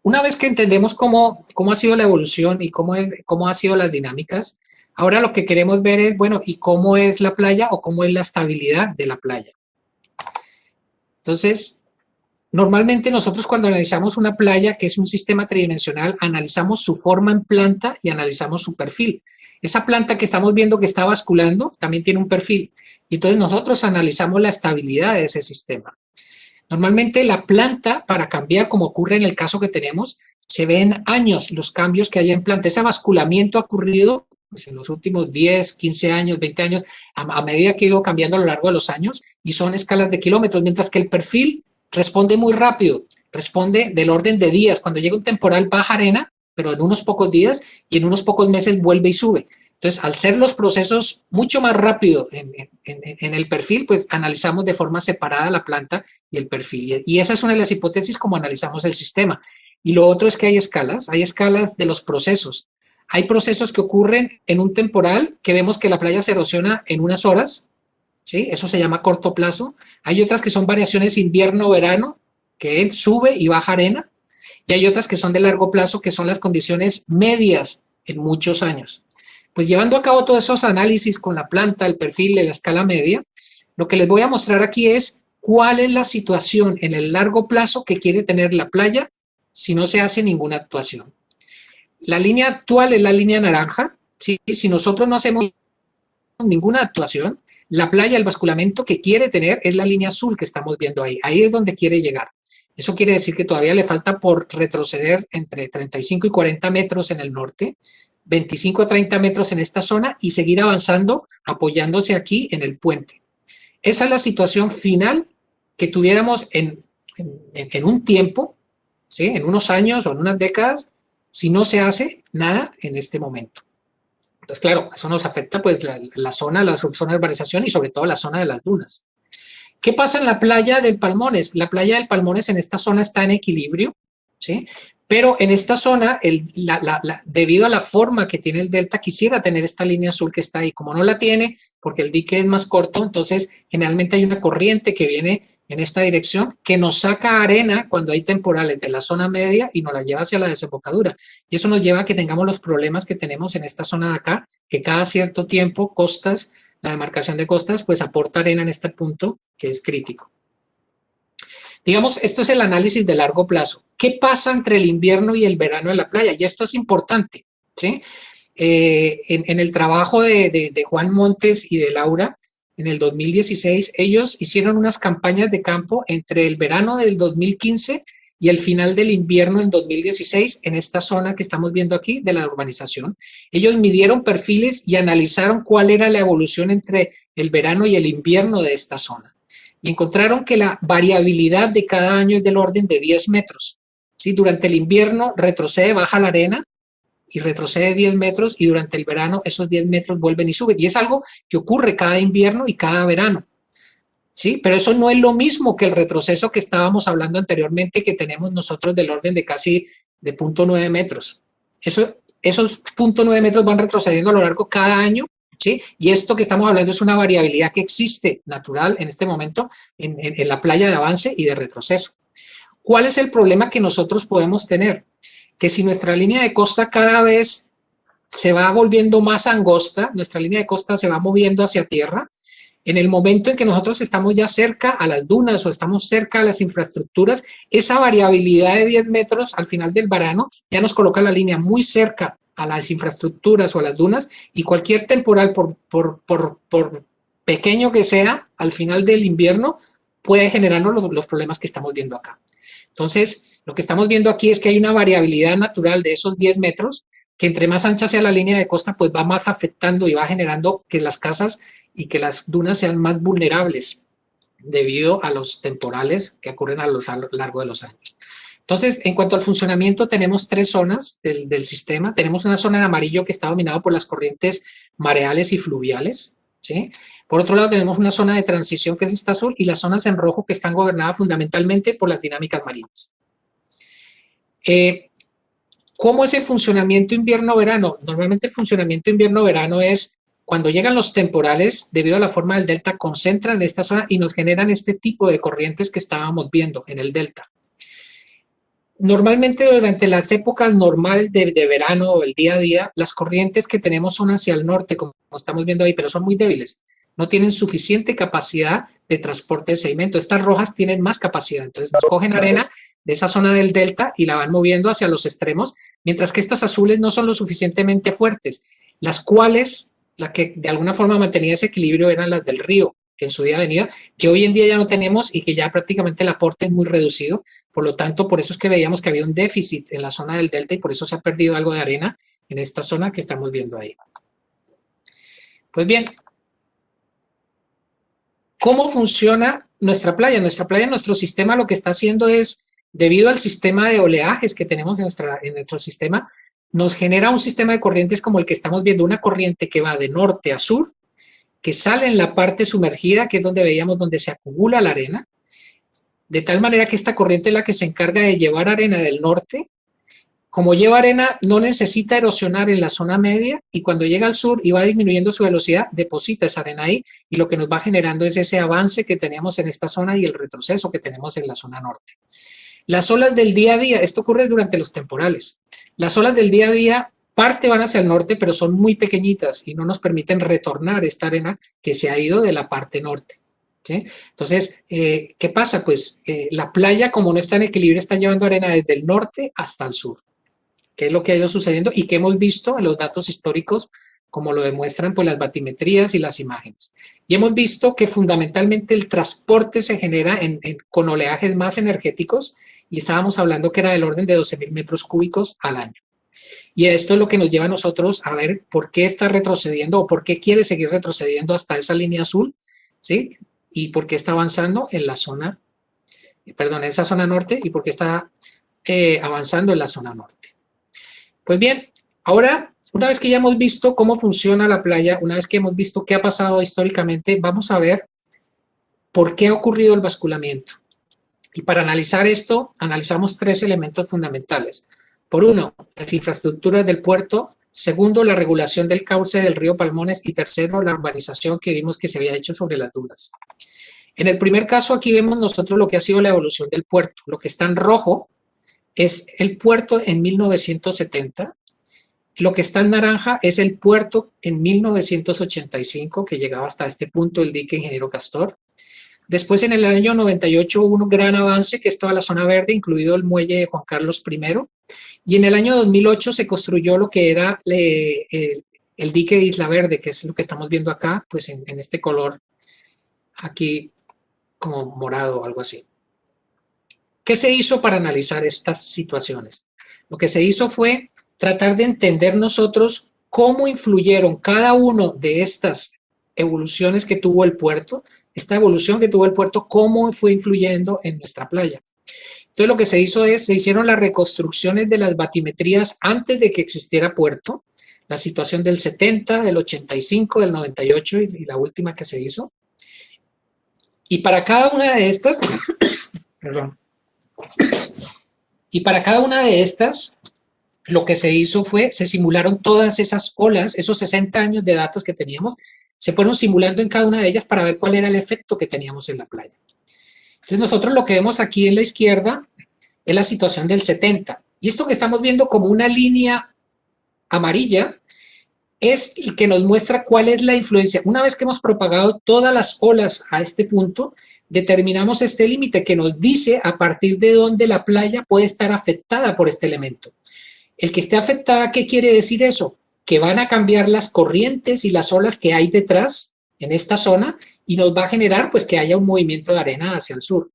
una vez que entendemos cómo ha sido la evolución y cómo han sido las dinámicas, ahora lo que queremos ver es, bueno, ¿y cómo es la playa o cómo es la estabilidad de la playa? Entonces, normalmente nosotros cuando analizamos una playa, que es un sistema tridimensional, analizamos su forma en planta y analizamos su perfil. Esa planta que estamos viendo que está basculando también tiene un perfil. Y entonces nosotros analizamos la estabilidad de ese sistema. Normalmente la planta, para cambiar, como ocurre en el caso que tenemos, se ven años los cambios que hay en planta. Ese basculamiento ha ocurrido pues en los últimos 10, 15 años, 20 años, a medida que ha ido cambiando a lo largo de los años, y son escalas de kilómetros, mientras que el perfil responde muy rápido, responde del orden de días. Cuando llega un temporal baja arena, pero en unos pocos días, y en unos pocos meses vuelve y sube. Entonces, al ser los procesos mucho más rápido en el perfil, pues analizamos de forma separada la planta y el perfil. Y esa es una de las hipótesis como analizamos el sistema. Y lo otro es que hay escalas de los procesos. Hay procesos que ocurren en un temporal que vemos que la playa se erosiona en unas horas, ¿sí? Eso se llama corto plazo. Hay otras que son variaciones invierno-verano, que sube y baja arena. Y hay otras que son de largo plazo, que son las condiciones medias en muchos años. Pues llevando a cabo todos esos análisis con la planta, el perfil de la escala media, lo que les voy a mostrar aquí es cuál es la situación en el largo plazo que quiere tener la playa si no se hace ninguna actuación. La línea actual es la línea naranja, ¿sí? Si nosotros no hacemos ninguna actuación, la playa, el basculamento que quiere tener es la línea azul que estamos viendo ahí. Ahí es donde quiere llegar. Eso quiere decir que todavía le falta por retroceder entre 35 y 40 metros en el norte, 25 a 30 metros en esta zona y seguir avanzando apoyándose aquí en el puente. Esa es la situación final que tuviéramos en un tiempo, ¿sí? En unos años o en unas décadas, si no se hace nada en este momento. Entonces, claro, eso nos afecta pues la zona de urbanización y sobre todo la zona de las dunas. ¿Qué pasa en la playa del Palmones? La playa del Palmones en esta zona está en equilibrio, ¿sí? Pero en esta zona, debido a la forma que tiene el delta, quisiera tener esta línea azul que está ahí. Como no la tiene, porque el dique es más corto, entonces generalmente hay una corriente que viene en esta dirección que nos saca arena cuando hay temporales de la zona media y nos la lleva hacia la desembocadura. Y eso nos lleva a que tengamos los problemas que tenemos en esta zona de acá, que cada cierto tiempo la demarcación de costas, pues aporta arena en este punto que es crítico. Digamos, esto es el análisis de largo plazo. ¿Qué pasa entre el invierno y el verano en la playa? Y esto es importante, ¿sí? En el trabajo de Juan Montes y de Laura, en el 2016, ellos hicieron unas campañas de campo entre el verano del 2015 y el final del invierno en 2016 en esta zona que estamos viendo aquí de la urbanización. Ellos midieron perfiles y analizaron cuál era la evolución entre el verano y el invierno de esta zona. Y encontraron que la variabilidad de cada año es del orden de 10 metros. ¿Sí? Durante el invierno retrocede, baja la arena y retrocede 10 metros y durante el verano esos 10 metros vuelven y suben. Y es algo que ocurre cada invierno y cada verano. ¿Sí? Pero eso no es lo mismo que el retroceso que estábamos hablando anteriormente que tenemos nosotros del orden de casi de 0.9 metros. Esos 0.9 metros van retrocediendo a lo largo cada año. ¿Sí? Y esto que estamos hablando es una variabilidad que existe natural en este momento en la playa de avance y de retroceso. ¿Cuál es el problema que nosotros podemos tener? Que si nuestra línea de costa cada vez se va volviendo más angosta, nuestra línea de costa se va moviendo hacia tierra, en el momento en que nosotros estamos ya cerca a las dunas o estamos cerca a las infraestructuras, esa variabilidad de 10 metros al final del verano ya nos coloca la línea muy cerca a las infraestructuras o a las dunas y cualquier temporal, por pequeño que sea, al final del invierno puede generarnos los problemas que estamos viendo acá. Entonces, lo que estamos viendo aquí es que hay una variabilidad natural de esos 10 metros que entre más ancha sea la línea de costa, pues va más afectando y va generando que las casas y que las dunas sean más vulnerables debido a los temporales que ocurren a lo largo de los años. Entonces, en cuanto al funcionamiento, tenemos 3 zonas del sistema. Tenemos una zona en amarillo que está dominada por las corrientes mareales y fluviales, ¿sí? Por otro lado, tenemos una zona de transición que es esta azul y las zonas en rojo que están gobernadas fundamentalmente por las dinámicas marinas. ¿Cómo es el funcionamiento invierno-verano? Normalmente el funcionamiento invierno-verano es cuando llegan los temporales, debido a la forma del delta, concentran en esta zona y nos generan este tipo de corrientes que estábamos viendo en el delta. Normalmente durante las épocas normales de verano o el día a día, las corrientes que tenemos son hacia el norte, como estamos viendo ahí, pero son muy débiles. No tienen suficiente capacidad de transporte de sedimento. Estas rojas tienen más capacidad, entonces nos cogen arena de esa zona del delta y la van moviendo hacia los extremos, mientras que estas azules no son lo suficientemente fuertes, las cuales, la que de alguna forma mantenía ese equilibrio eran las del río, que en su día venía, que hoy en día ya no tenemos y que ya prácticamente el aporte es muy reducido. Por lo tanto, por eso es que veíamos que había un déficit en la zona del delta y por eso se ha perdido algo de arena en esta zona que estamos viendo ahí. Pues bien, ¿cómo funciona nuestra playa? Nuestro sistema lo que está haciendo es, debido al sistema de oleajes que tenemos en nuestro sistema, nos genera un sistema de corrientes como el que estamos viendo, una corriente que va de norte a sur, que sale en la parte sumergida, que es donde veíamos donde se acumula la arena, de tal manera que esta corriente es la que se encarga de llevar arena del norte. Como lleva arena, no necesita erosionar en la zona media y cuando llega al sur y va disminuyendo su velocidad, deposita esa arena ahí y lo que nos va generando es ese avance que teníamos en esta zona y el retroceso que tenemos en la zona norte. Las olas del día a día, esto ocurre durante los temporales. Las olas del día a día, parte van hacia el norte, pero son muy pequeñitas y no nos permiten retornar esta arena que se ha ido de la parte norte. ¿Sí? Entonces, ¿qué pasa? Pues la playa, como no está en equilibrio, está llevando arena desde el norte hasta el sur. ¿Qué es lo que ha ido sucediendo y que hemos visto en los datos históricos, como lo demuestran pues las batimetrías y las imágenes? Y hemos visto que fundamentalmente el transporte se genera con oleajes más energéticos y estábamos hablando que era del orden de 12.000 metros cúbicos al año. Y esto es lo que nos lleva a nosotros a ver por qué está retrocediendo o por qué quiere seguir retrocediendo hasta esa línea azul, ¿sí? Y por qué está avanzando en la zona, perdón, en esa zona norte y por qué está avanzando en la zona norte. Pues bien, ahora, una vez que ya hemos visto cómo funciona la playa, una vez que hemos visto qué ha pasado históricamente, vamos a ver por qué ha ocurrido el basculamiento. Y para analizar esto, analizamos tres elementos fundamentales. Por uno, las infraestructuras del puerto. Segundo, la regulación del cauce del río Palmones. Y tercero, la urbanización que vimos que se había hecho sobre las dunas. En el primer caso, aquí vemos nosotros lo que ha sido la evolución del puerto. Lo que está en rojo es el puerto en 1970, lo que está en naranja es el puerto en 1985, que llegaba hasta este punto el dique Ingeniero Castor. Después en el año 98 hubo un gran avance, que es toda la zona verde, incluido el muelle de Juan Carlos I. Y en el año 2008 se construyó lo que era el dique de Isla Verde, que es lo que estamos viendo acá, pues en este color aquí como morado o algo así. ¿Qué se hizo para analizar estas situaciones? Lo que se hizo fue tratar de entender nosotros cómo influyeron cada uno de estas evoluciones que tuvo el puerto, esta evolución que tuvo el puerto, cómo fue influyendo en nuestra playa. Entonces lo que se hizo es, se hicieron las reconstrucciones de las batimetrías antes de que existiera puerto, la situación del 70, del 85, del 98 y la última que se hizo. Y para cada una de estas, perdón, y para cada una de estas, lo que se hizo fue, se simularon todas esas olas, esos 60 años de datos que teníamos, se fueron simulando en cada una de ellas para ver cuál era el efecto que teníamos en la playa. Entonces nosotros lo que vemos aquí en la izquierda es la situación del 70. Y esto que estamos viendo como una línea amarilla es el que nos muestra cuál es la influencia. Una vez que hemos propagado todas las olas a este punto, determinamos este límite que nos dice a partir de dónde la playa puede estar afectada por este elemento. El que esté afectada, ¿qué quiere decir eso? Que van a cambiar las corrientes y las olas que hay detrás en esta zona y nos va a generar pues que haya un movimiento de arena hacia el sur.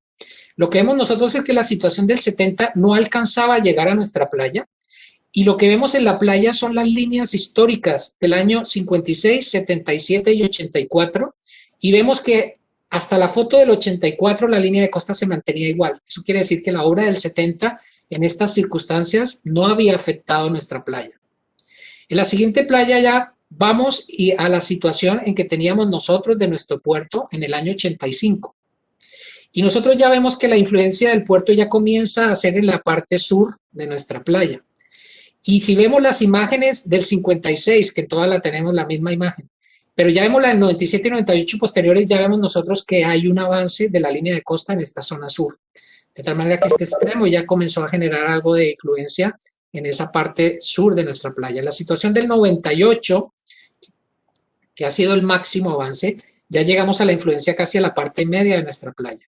Lo que vemos nosotros es que la situación del 70 no alcanzaba a llegar a nuestra playa y lo que vemos en la playa son las líneas históricas del año 56, 77 y 84 y vemos que hasta la foto del 84 la línea de costa se mantenía igual. Eso quiere decir que la obra del 70 en estas circunstancias no había afectado nuestra playa. En la siguiente playa ya vamos a la situación en que teníamos nosotros de nuestro puerto en el año 85. Y nosotros ya vemos que la influencia del puerto ya comienza a ser en la parte sur de nuestra playa. Y si vemos las imágenes del 56, que todas la tenemos la misma imagen, pero ya vemos la del 97 y 98 posteriores, ya vemos nosotros que hay un avance de la línea de costa en esta zona sur. De tal manera que este extremo ya comenzó a generar algo de influencia en esa parte sur de nuestra playa. La situación del 98, que ha sido el máximo avance, ya llegamos a la influencia casi a la parte media de nuestra playa.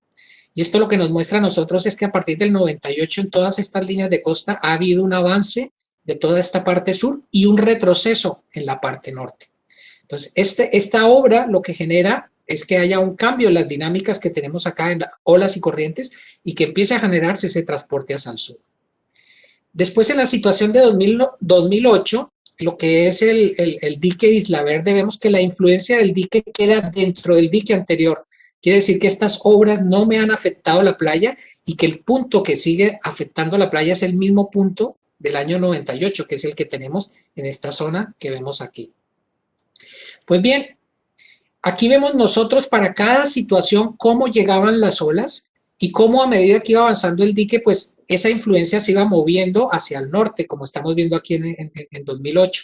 Y esto lo que nos muestra a nosotros es que a partir del 98 en todas estas líneas de costa ha habido un avance de toda esta parte sur y un retroceso en la parte norte. Entonces, esta obra lo que genera es que haya un cambio en las dinámicas que tenemos acá en olas y corrientes y que empiece a generarse ese transporte hacia el sur. Después, en la situación de 2008, lo que es el dique Isla Verde, vemos que la influencia del dique queda dentro del dique anterior. Quiere decir que estas obras no me han afectado la playa y que el punto que sigue afectando la playa es el mismo punto del año 98, que es el que tenemos en esta zona que vemos aquí. Pues bien, aquí vemos nosotros para cada situación cómo llegaban las olas y cómo a medida que iba avanzando el dique, pues esa influencia se iba moviendo hacia el norte, como estamos viendo aquí en 2008.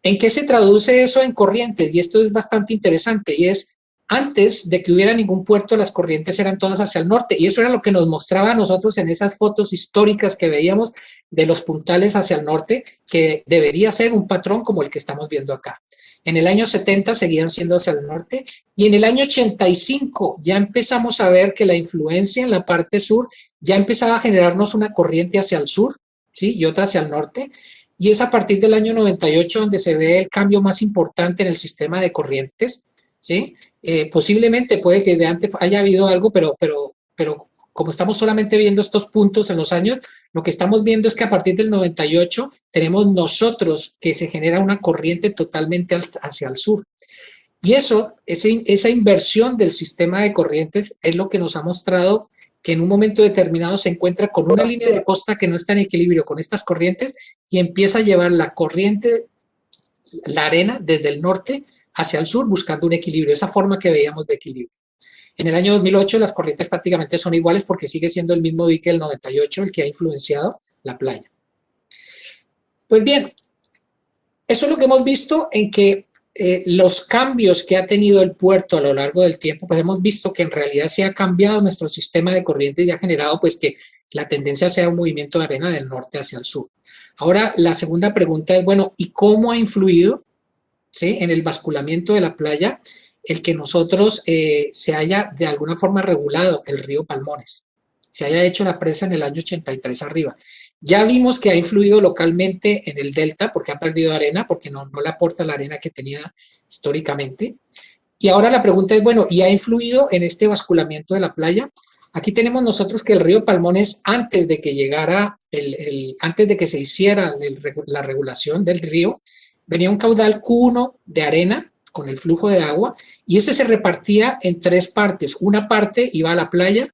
¿En qué se traduce eso en corrientes? Y esto es bastante interesante, y es, antes de que hubiera ningún puerto, las corrientes eran todas hacia el norte, y eso era lo que nos mostraba a nosotros en esas fotos históricas que veíamos de los puntales hacia el norte, que debería ser un patrón como el que estamos viendo acá. En el año 70 seguían siendo hacia el norte y en el año 85 ya empezamos a ver que la influencia en la parte sur ya empezaba a generarnos una corriente hacia el sur, ¿sí? Y otra hacia el norte. Y es a partir del año 98 donde se ve el cambio más importante en el sistema de corrientes, ¿sí? Posiblemente puede que de antes haya habido algo, pero como estamos solamente viendo estos puntos en los años, lo que estamos viendo es que a partir del 98 tenemos nosotros que se genera una corriente totalmente hacia el sur. Y eso, esa inversión del sistema de corrientes es lo que nos ha mostrado que en un momento determinado se encuentra con una línea de costa que no está en equilibrio con estas corrientes y empieza a llevar la corriente, la arena, desde el norte hacia el sur buscando un equilibrio, esa forma que veíamos de equilibrio. En el año 2008 las corrientes prácticamente son iguales porque sigue siendo el mismo dique del 98 el que ha influenciado la playa. Pues bien, eso es lo que hemos visto en que los cambios que ha tenido el puerto a lo largo del tiempo, pues hemos visto que en realidad se ha cambiado nuestro sistema de corrientes y ha generado pues que la tendencia sea un movimiento de arena del norte hacia el sur. Ahora, la segunda pregunta es, bueno, ¿y cómo ha influido, ¿sí?, en el basculamiento de la playa el que nosotros se haya de alguna forma regulado el río Palmones, se haya hecho la presa en el año 83 arriba? Ya vimos que ha influido localmente en el delta porque ha perdido arena, porque no le aporta la arena que tenía históricamente. Y ahora la pregunta es, bueno, ¿y ha influido en este basculamiento de la playa? Aquí tenemos nosotros que el río Palmones, antes de que llegara, antes de que se hiciera la regulación del río, venía un caudal Q1 de arena con el flujo de agua, y ese se repartía en tres partes. Una parte iba a la playa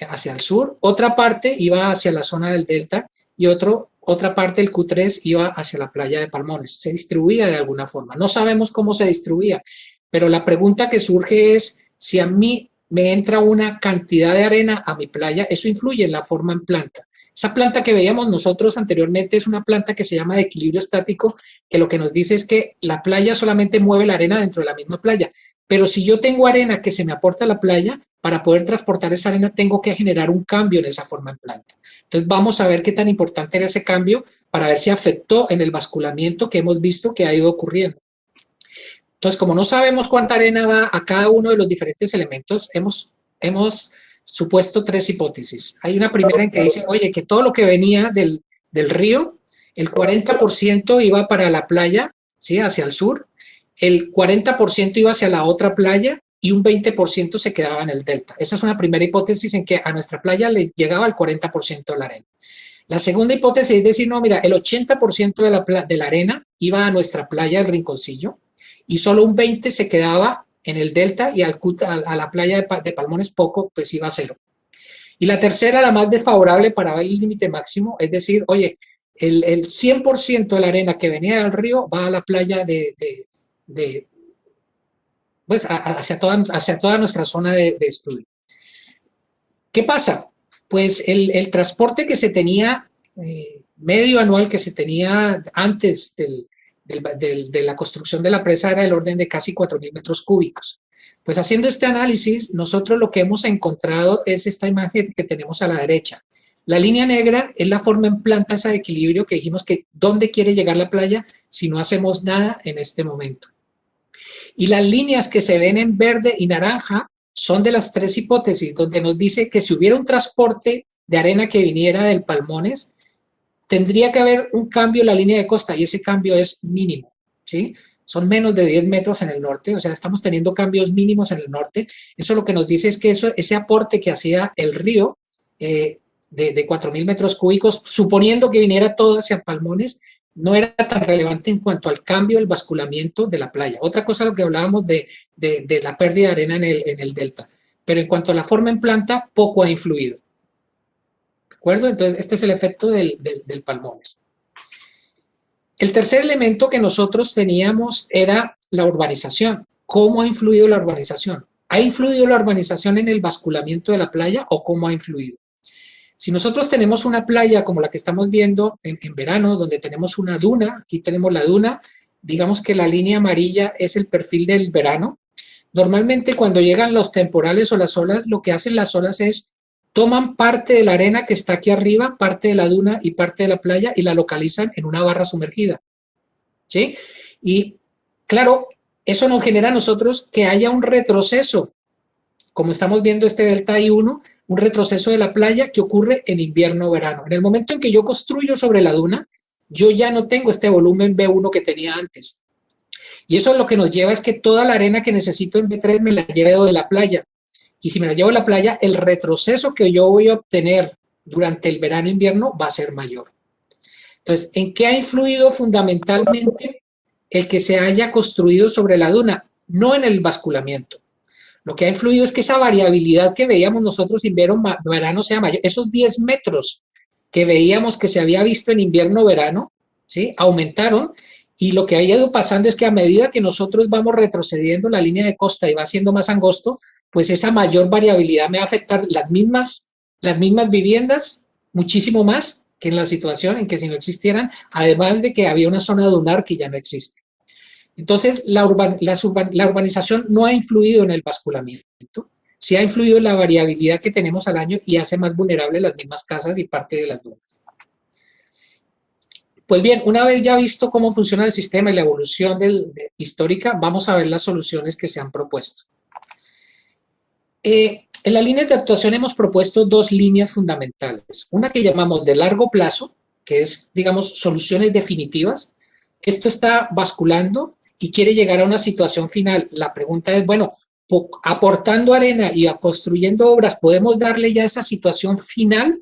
hacia el sur, otra parte iba hacia la zona del delta y otra parte, el Q3, iba hacia la playa de Palmones. Se distribuía de alguna forma. No sabemos cómo se distribuía, pero la pregunta que surge es, si a mí me entra una cantidad de arena a mi playa, eso influye en la forma en planta. Esa planta que veíamos nosotros anteriormente es una planta que se llama de equilibrio estático, que lo que nos dice es que la playa solamente mueve la arena dentro de la misma playa. Pero si yo tengo arena que se me aporta a la playa, para poder transportar esa arena tengo que generar un cambio en esa forma en planta. Entonces vamos a ver qué tan importante era ese cambio para ver si afectó en el basculamiento que hemos visto que ha ido ocurriendo. Entonces, como no sabemos cuánta arena va a cada uno de los diferentes elementos, hemos supuesto tres hipótesis. Hay una primera en que dice, oye, que todo lo que venía del río, el 40% iba para la playa, ¿sí?, hacia el sur, el 40% iba hacia la otra playa y un 20% se quedaba en el delta. Esa es una primera hipótesis en que a nuestra playa le llegaba el 40% de la arena. La segunda hipótesis es decir, no, mira, el 80% de la arena iba a nuestra playa, el Rinconcillo, y solo un 20% se quedaba en el delta y a la playa de Palmones poco, pues iba a cero. Y la tercera, la más desfavorable para ver el límite máximo, es decir, oye, el 100% de la arena que venía del río va a la playa pues hacia toda nuestra zona de estudio. ¿Qué pasa? Pues el transporte que se tenía, medio anual que se tenía antes de la construcción de la presa era del orden de casi 4.000 metros cúbicos. Pues haciendo este análisis, nosotros lo que hemos encontrado es esta imagen que tenemos a la derecha. La línea negra es la forma en planta, esa de equilibrio que dijimos que dónde quiere llegar la playa si no hacemos nada en este momento. Y las líneas que se ven en verde y naranja son de las tres hipótesis, donde nos dice que si hubiera un transporte de arena que viniera del Palmones, tendría que haber un cambio en la línea de costa y ese cambio es mínimo, ¿sí? Son menos de 10 metros en el norte, o sea, estamos teniendo cambios mínimos en el norte. Eso lo que nos dice es que ese aporte que hacía el río de 4.000 metros cúbicos, suponiendo que viniera todo hacia Palmones, no era tan relevante en cuanto al cambio del basculamiento de la playa. Otra cosa, lo que hablábamos de la pérdida de arena en el delta. Pero en cuanto a la forma en planta, poco ha influido. ¿De acuerdo? Entonces, este es el efecto del Palmones. El tercer elemento que nosotros teníamos era la urbanización. ¿Cómo ha influido la urbanización? ¿Ha influido la urbanización en el basculamiento de la playa o cómo ha influido? Si nosotros tenemos una playa como la que estamos viendo en verano, donde tenemos una duna, aquí tenemos la duna, digamos que la línea amarilla es el perfil del verano. Normalmente cuando llegan los temporales o las olas, lo que hacen las olas es toman parte de la arena que está aquí arriba, parte de la duna y parte de la playa y la localizan en una barra sumergida. ¿Sí? Y claro, eso nos genera a nosotros que haya un retroceso, como estamos viendo este delta I1, un retroceso de la playa que ocurre en invierno-verano. En el momento en que yo construyo sobre la duna, yo ya no tengo este volumen B1 que tenía antes. Y eso lo que nos lleva es que toda la arena que necesito en B3 me la llevo de la playa. Y si me la llevo de la playa, el retroceso que yo voy a obtener durante el verano-invierno va a ser mayor. Entonces, ¿en qué ha influido fundamentalmente el que se haya construido sobre la duna? No en el basculamiento. Lo que ha influido es que esa variabilidad que veíamos nosotros invierno-verano sea mayor. Esos 10 metros que veíamos que se había visto en invierno-verano, ¿sí? Aumentaron, y lo que ha ido pasando es que a medida que nosotros vamos retrocediendo la línea de costa y va siendo más angosto, pues esa mayor variabilidad me va a afectar las mismas viviendas muchísimo más que en la situación en que si no existieran, además de que había una zona dunar que ya no existe. Entonces, la urbanización no ha influido en el basculamiento, sí ha influido en la variabilidad que tenemos al año y hace más vulnerables las mismas casas y parte de las dunas. Pues bien, una vez ya visto cómo funciona el sistema y la evolución histórica, vamos a ver las soluciones que se han propuesto. En las líneas de actuación hemos propuesto dos líneas fundamentales. Una que llamamos de largo plazo, que es, digamos, soluciones definitivas. Esto está basculando y quiere llegar a una situación final. La pregunta es, bueno, aportando arena y construyendo obras, ¿podemos darle ya esa situación final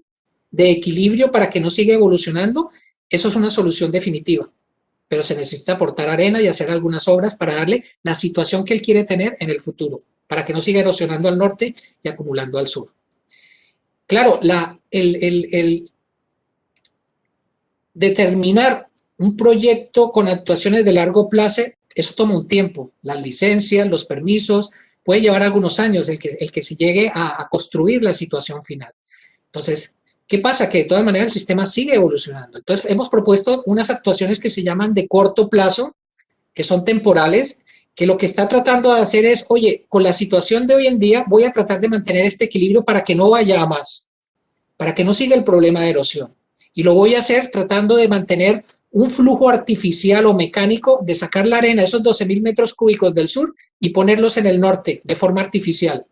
de equilibrio para que no siga evolucionando? Eso es una solución definitiva, pero se necesita aportar arena y hacer algunas obras para darle la situación que él quiere tener en el futuro, para que no siga erosionando al norte y acumulando al sur. Claro, el determinar un proyecto con actuaciones de largo plazo, eso toma un tiempo. Las licencias, los permisos, puede llevar algunos años el que se llegue a construir la situación final. Entonces, ¿qué pasa? Que de todas maneras el sistema sigue evolucionando. Entonces, hemos propuesto unas actuaciones que se llaman de corto plazo, que son temporales, que lo que está tratando de hacer es, oye, con la situación de hoy en día voy a tratar de mantener este equilibrio para que no vaya a más, para que no siga el problema de erosión. Y lo voy a hacer tratando de mantener un flujo artificial o mecánico de sacar la arena, esos 12.000 metros cúbicos del sur, y ponerlos en el norte de forma artificial.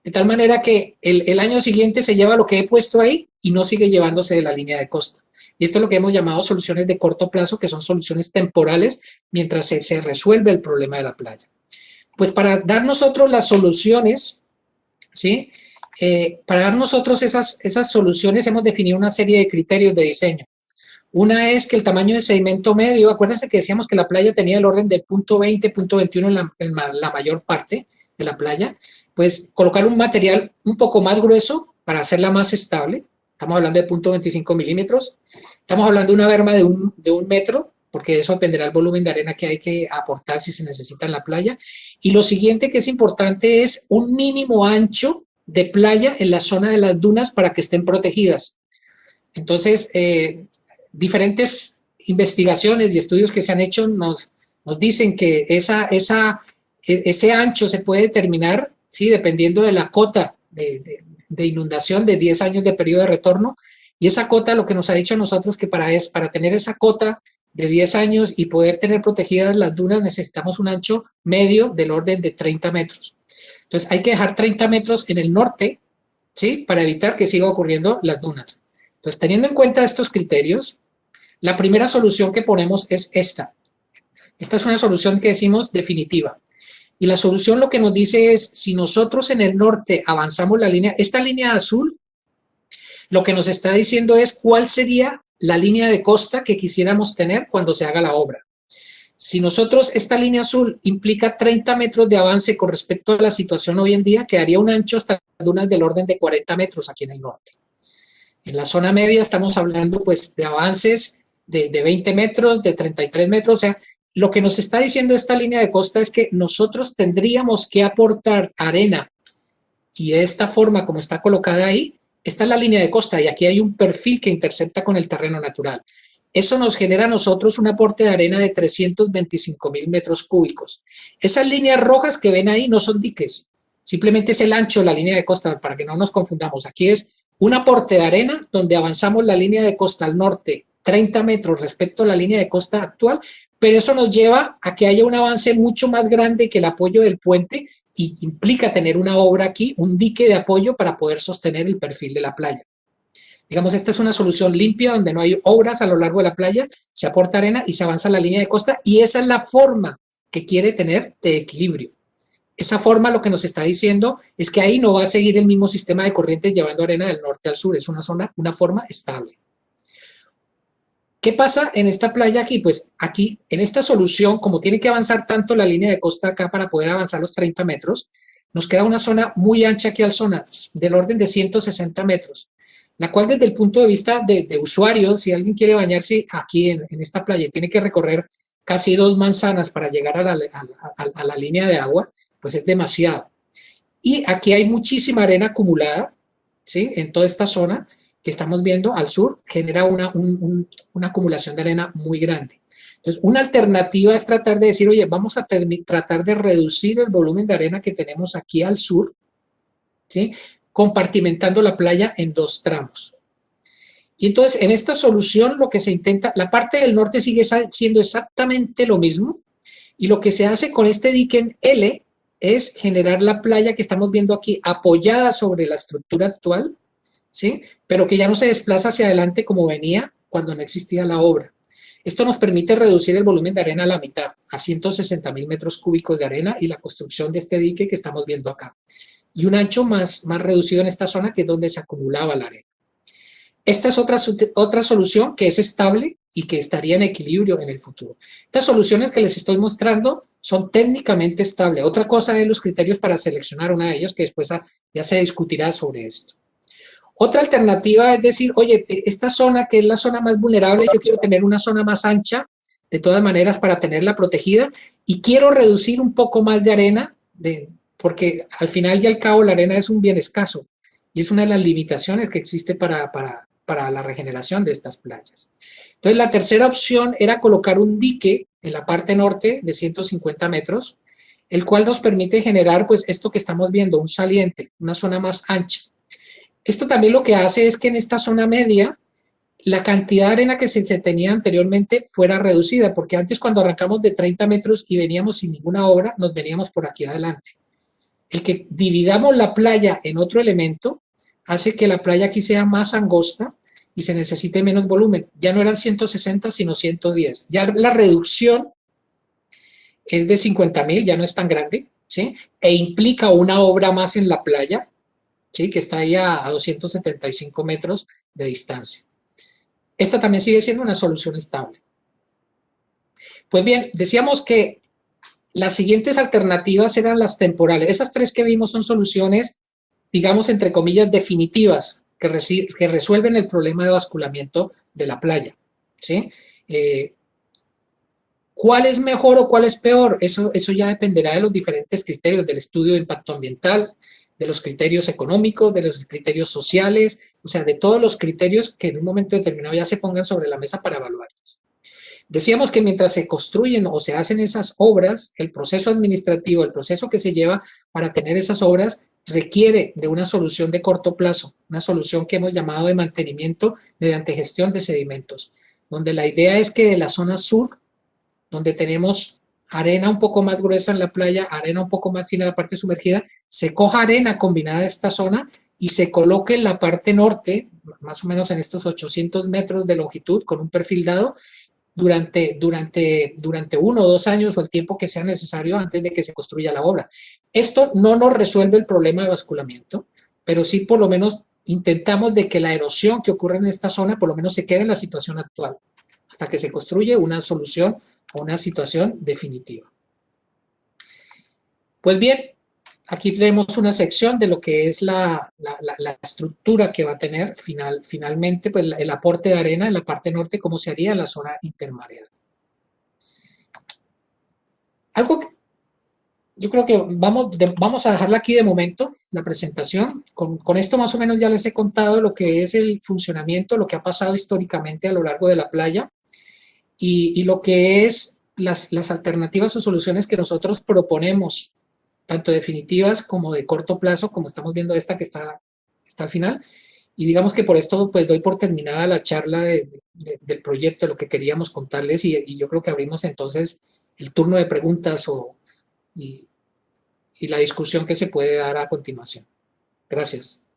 De tal manera que el año siguiente se lleva lo que he puesto ahí y no sigue llevándose de la línea de costa. Y esto es lo que hemos llamado soluciones de corto plazo, que son soluciones temporales mientras se resuelve el problema de la playa. Pues para dar nosotros las soluciones, ¿sí? Para dar nosotros esas soluciones hemos definido una serie de criterios de diseño. Una es que el tamaño de sedimento medio, acuérdense que decíamos que la playa tenía el orden de 0.20, 0.21 en la mayor parte de la playa, pues colocar un material un poco más grueso para hacerla más estable. Estamos hablando de 0.25 milímetros. Estamos hablando de una berma de un metro, porque eso dependerá del volumen de arena que hay que aportar si se necesita en la playa. Y lo siguiente que es importante es un mínimo ancho de playa en la zona de las dunas para que estén protegidas. Entonces, diferentes investigaciones y estudios que se han hecho nos dicen que ese ancho se puede determinar, ¿sí? Dependiendo de la cota de inundación de 10 años de periodo de retorno, y esa cota lo que nos ha dicho a nosotros que para tener esa cota de 10 años y poder tener protegidas las dunas necesitamos un ancho medio del orden de 30 metros. Entonces hay que dejar 30 metros en el norte, ¿sí? Para evitar que siga ocurriendo las dunas. Entonces, teniendo en cuenta estos criterios, la primera solución que ponemos es esta. Esta es una solución que decimos definitiva. Y la solución lo que nos dice es, si nosotros en el norte avanzamos la línea, esta línea azul, lo que nos está diciendo es cuál sería la línea de costa que quisiéramos tener cuando se haga la obra. Si nosotros, esta línea azul implica 30 metros de avance con respecto a la situación hoy en día, quedaría un ancho hasta dunas del orden de 40 metros aquí en el norte. En la zona media estamos hablando pues de avances de 20 metros, de 33 metros, o sea, lo que nos está diciendo esta línea de costa es que nosotros tendríamos que aportar arena y de esta forma como está colocada ahí, esta es la línea de costa y aquí hay un perfil que intercepta con el terreno natural. Eso nos genera a nosotros un aporte de arena de 325.000 metros cúbicos. Esas líneas rojas que ven ahí no son diques, simplemente es el ancho de la línea de costa, para que no nos confundamos. Aquí es un aporte de arena donde avanzamos la línea de costa al norte 30 metros respecto a la línea de costa actual, pero eso nos lleva a que haya un avance mucho más grande que el apoyo del puente y implica tener una obra aquí, un dique de apoyo para poder sostener el perfil de la playa. Digamos, esta es una solución limpia donde no hay obras a lo largo de la playa, se aporta arena y se avanza la línea de costa y esa es la forma que quiere tener de equilibrio. Esa forma lo que nos está diciendo es que ahí no va a seguir el mismo sistema de corrientes llevando arena del norte al sur, es una forma estable. ¿Qué pasa en esta playa aquí? Pues aquí, en esta solución, como tiene que avanzar tanto la línea de costa acá para poder avanzar los 30 metros, nos queda una zona muy ancha aquí al zona, del orden de 160 metros, la cual desde el punto de vista de usuario, si alguien quiere bañarse aquí en esta playa, tiene que recorrer casi 2 manzanas para llegar a la línea de agua, pues es demasiado. Y aquí hay muchísima arena acumulada, ¿sí? En toda esta zona que estamos viendo al sur, genera una acumulación de arena muy grande. Entonces, una alternativa es tratar de decir, oye, vamos a tratar de reducir el volumen de arena que tenemos aquí al sur, ¿sí? Compartimentando la playa en 2 tramos. Y entonces, en esta solución, lo que se intenta, la parte del norte sigue siendo exactamente lo mismo, y lo que se hace con este dique en L es generar la playa que estamos viendo aquí, apoyada sobre la estructura actual, ¿sí? Pero que ya no se desplaza hacia adelante como venía cuando no existía la obra. Esto nos permite reducir el volumen de arena a la mitad, a 160.000 metros cúbicos de arena y la construcción de este dique que estamos viendo acá. Y un ancho más reducido en esta zona que es donde se acumulaba la arena. Esta es otra solución que es estable y que estaría en equilibrio en el futuro. Estas soluciones que les estoy mostrando son técnicamente estables. Otra cosa es los criterios para seleccionar una de ellas, que después ya se discutirá sobre esto. Otra alternativa es decir, oye, esta zona que es la zona más vulnerable, yo quiero tener una zona más ancha, de todas maneras, para tenerla protegida, y quiero reducir un poco más de arena, porque al final y al cabo la arena es un bien escaso, y es una de las limitaciones que existe para la regeneración de estas playas. Entonces, la tercera opción era colocar un dique en la parte norte de 150 metros, el cual nos permite generar, pues, esto que estamos viendo, un saliente, una zona más ancha. Esto también lo que hace es que en esta zona media la cantidad de arena que se tenía anteriormente fuera reducida, porque antes cuando arrancamos de 30 metros y veníamos sin ninguna obra, nos veníamos por aquí adelante. El que dividamos la playa en otro elemento hace que la playa aquí sea más angosta y se necesite menos volumen. Ya no eran 160, sino 110. Ya la reducción es de 50.000, ya no es tan grande, ¿sí? E implica una obra más en la playa, ¿sí? Que está ahí a 275 metros de distancia. Esta también sigue siendo una solución estable. Pues bien, decíamos que las siguientes alternativas eran las temporales. Esas 3 que vimos son soluciones, digamos, entre comillas, definitivas, que resuelven el problema de basculamiento de la playa, ¿sí? ¿Cuál es mejor o cuál es peor? Eso ya dependerá de los diferentes criterios del estudio de impacto ambiental, de los criterios económicos, de los criterios sociales, o sea, de todos los criterios que en un momento determinado ya se pongan sobre la mesa para evaluarlos. Decíamos que mientras se construyen o se hacen esas obras, el proceso administrativo, el proceso que se lleva para tener esas obras requiere de una solución de corto plazo, una solución que hemos llamado de mantenimiento mediante gestión de sedimentos, donde la idea es que de la zona sur, donde tenemos arena un poco más gruesa en la playa, arena un poco más fina en la parte sumergida, se coja arena combinada de esta zona y se coloque en la parte norte, más o menos en estos 800 metros de longitud, con un perfil dado, durante 1 o 2 años o el tiempo que sea necesario antes de que se construya la obra. Esto no nos resuelve el problema de basculamiento, pero sí por lo menos intentamos de que la erosión que ocurre en esta zona por lo menos se quede en la situación actual, hasta que se construye una solución o una situación definitiva. Pues bien, aquí tenemos una sección de lo que es la estructura que va a tener finalmente pues, el aporte de arena en la parte norte, cómo se haría en la zona intermareal. Algo que yo creo que vamos a dejarla aquí de momento, la presentación. Con esto más o menos ya les he contado lo que es el funcionamiento, lo que ha pasado históricamente a lo largo de la playa y lo que es las alternativas o soluciones que nosotros proponemos, tanto definitivas como de corto plazo, como estamos viendo esta que está al final. Y digamos que por esto pues doy por terminada la charla del proyecto, de lo que queríamos contarles y yo creo que abrimos entonces el turno de preguntas y la discusión que se puede dar a continuación. Gracias.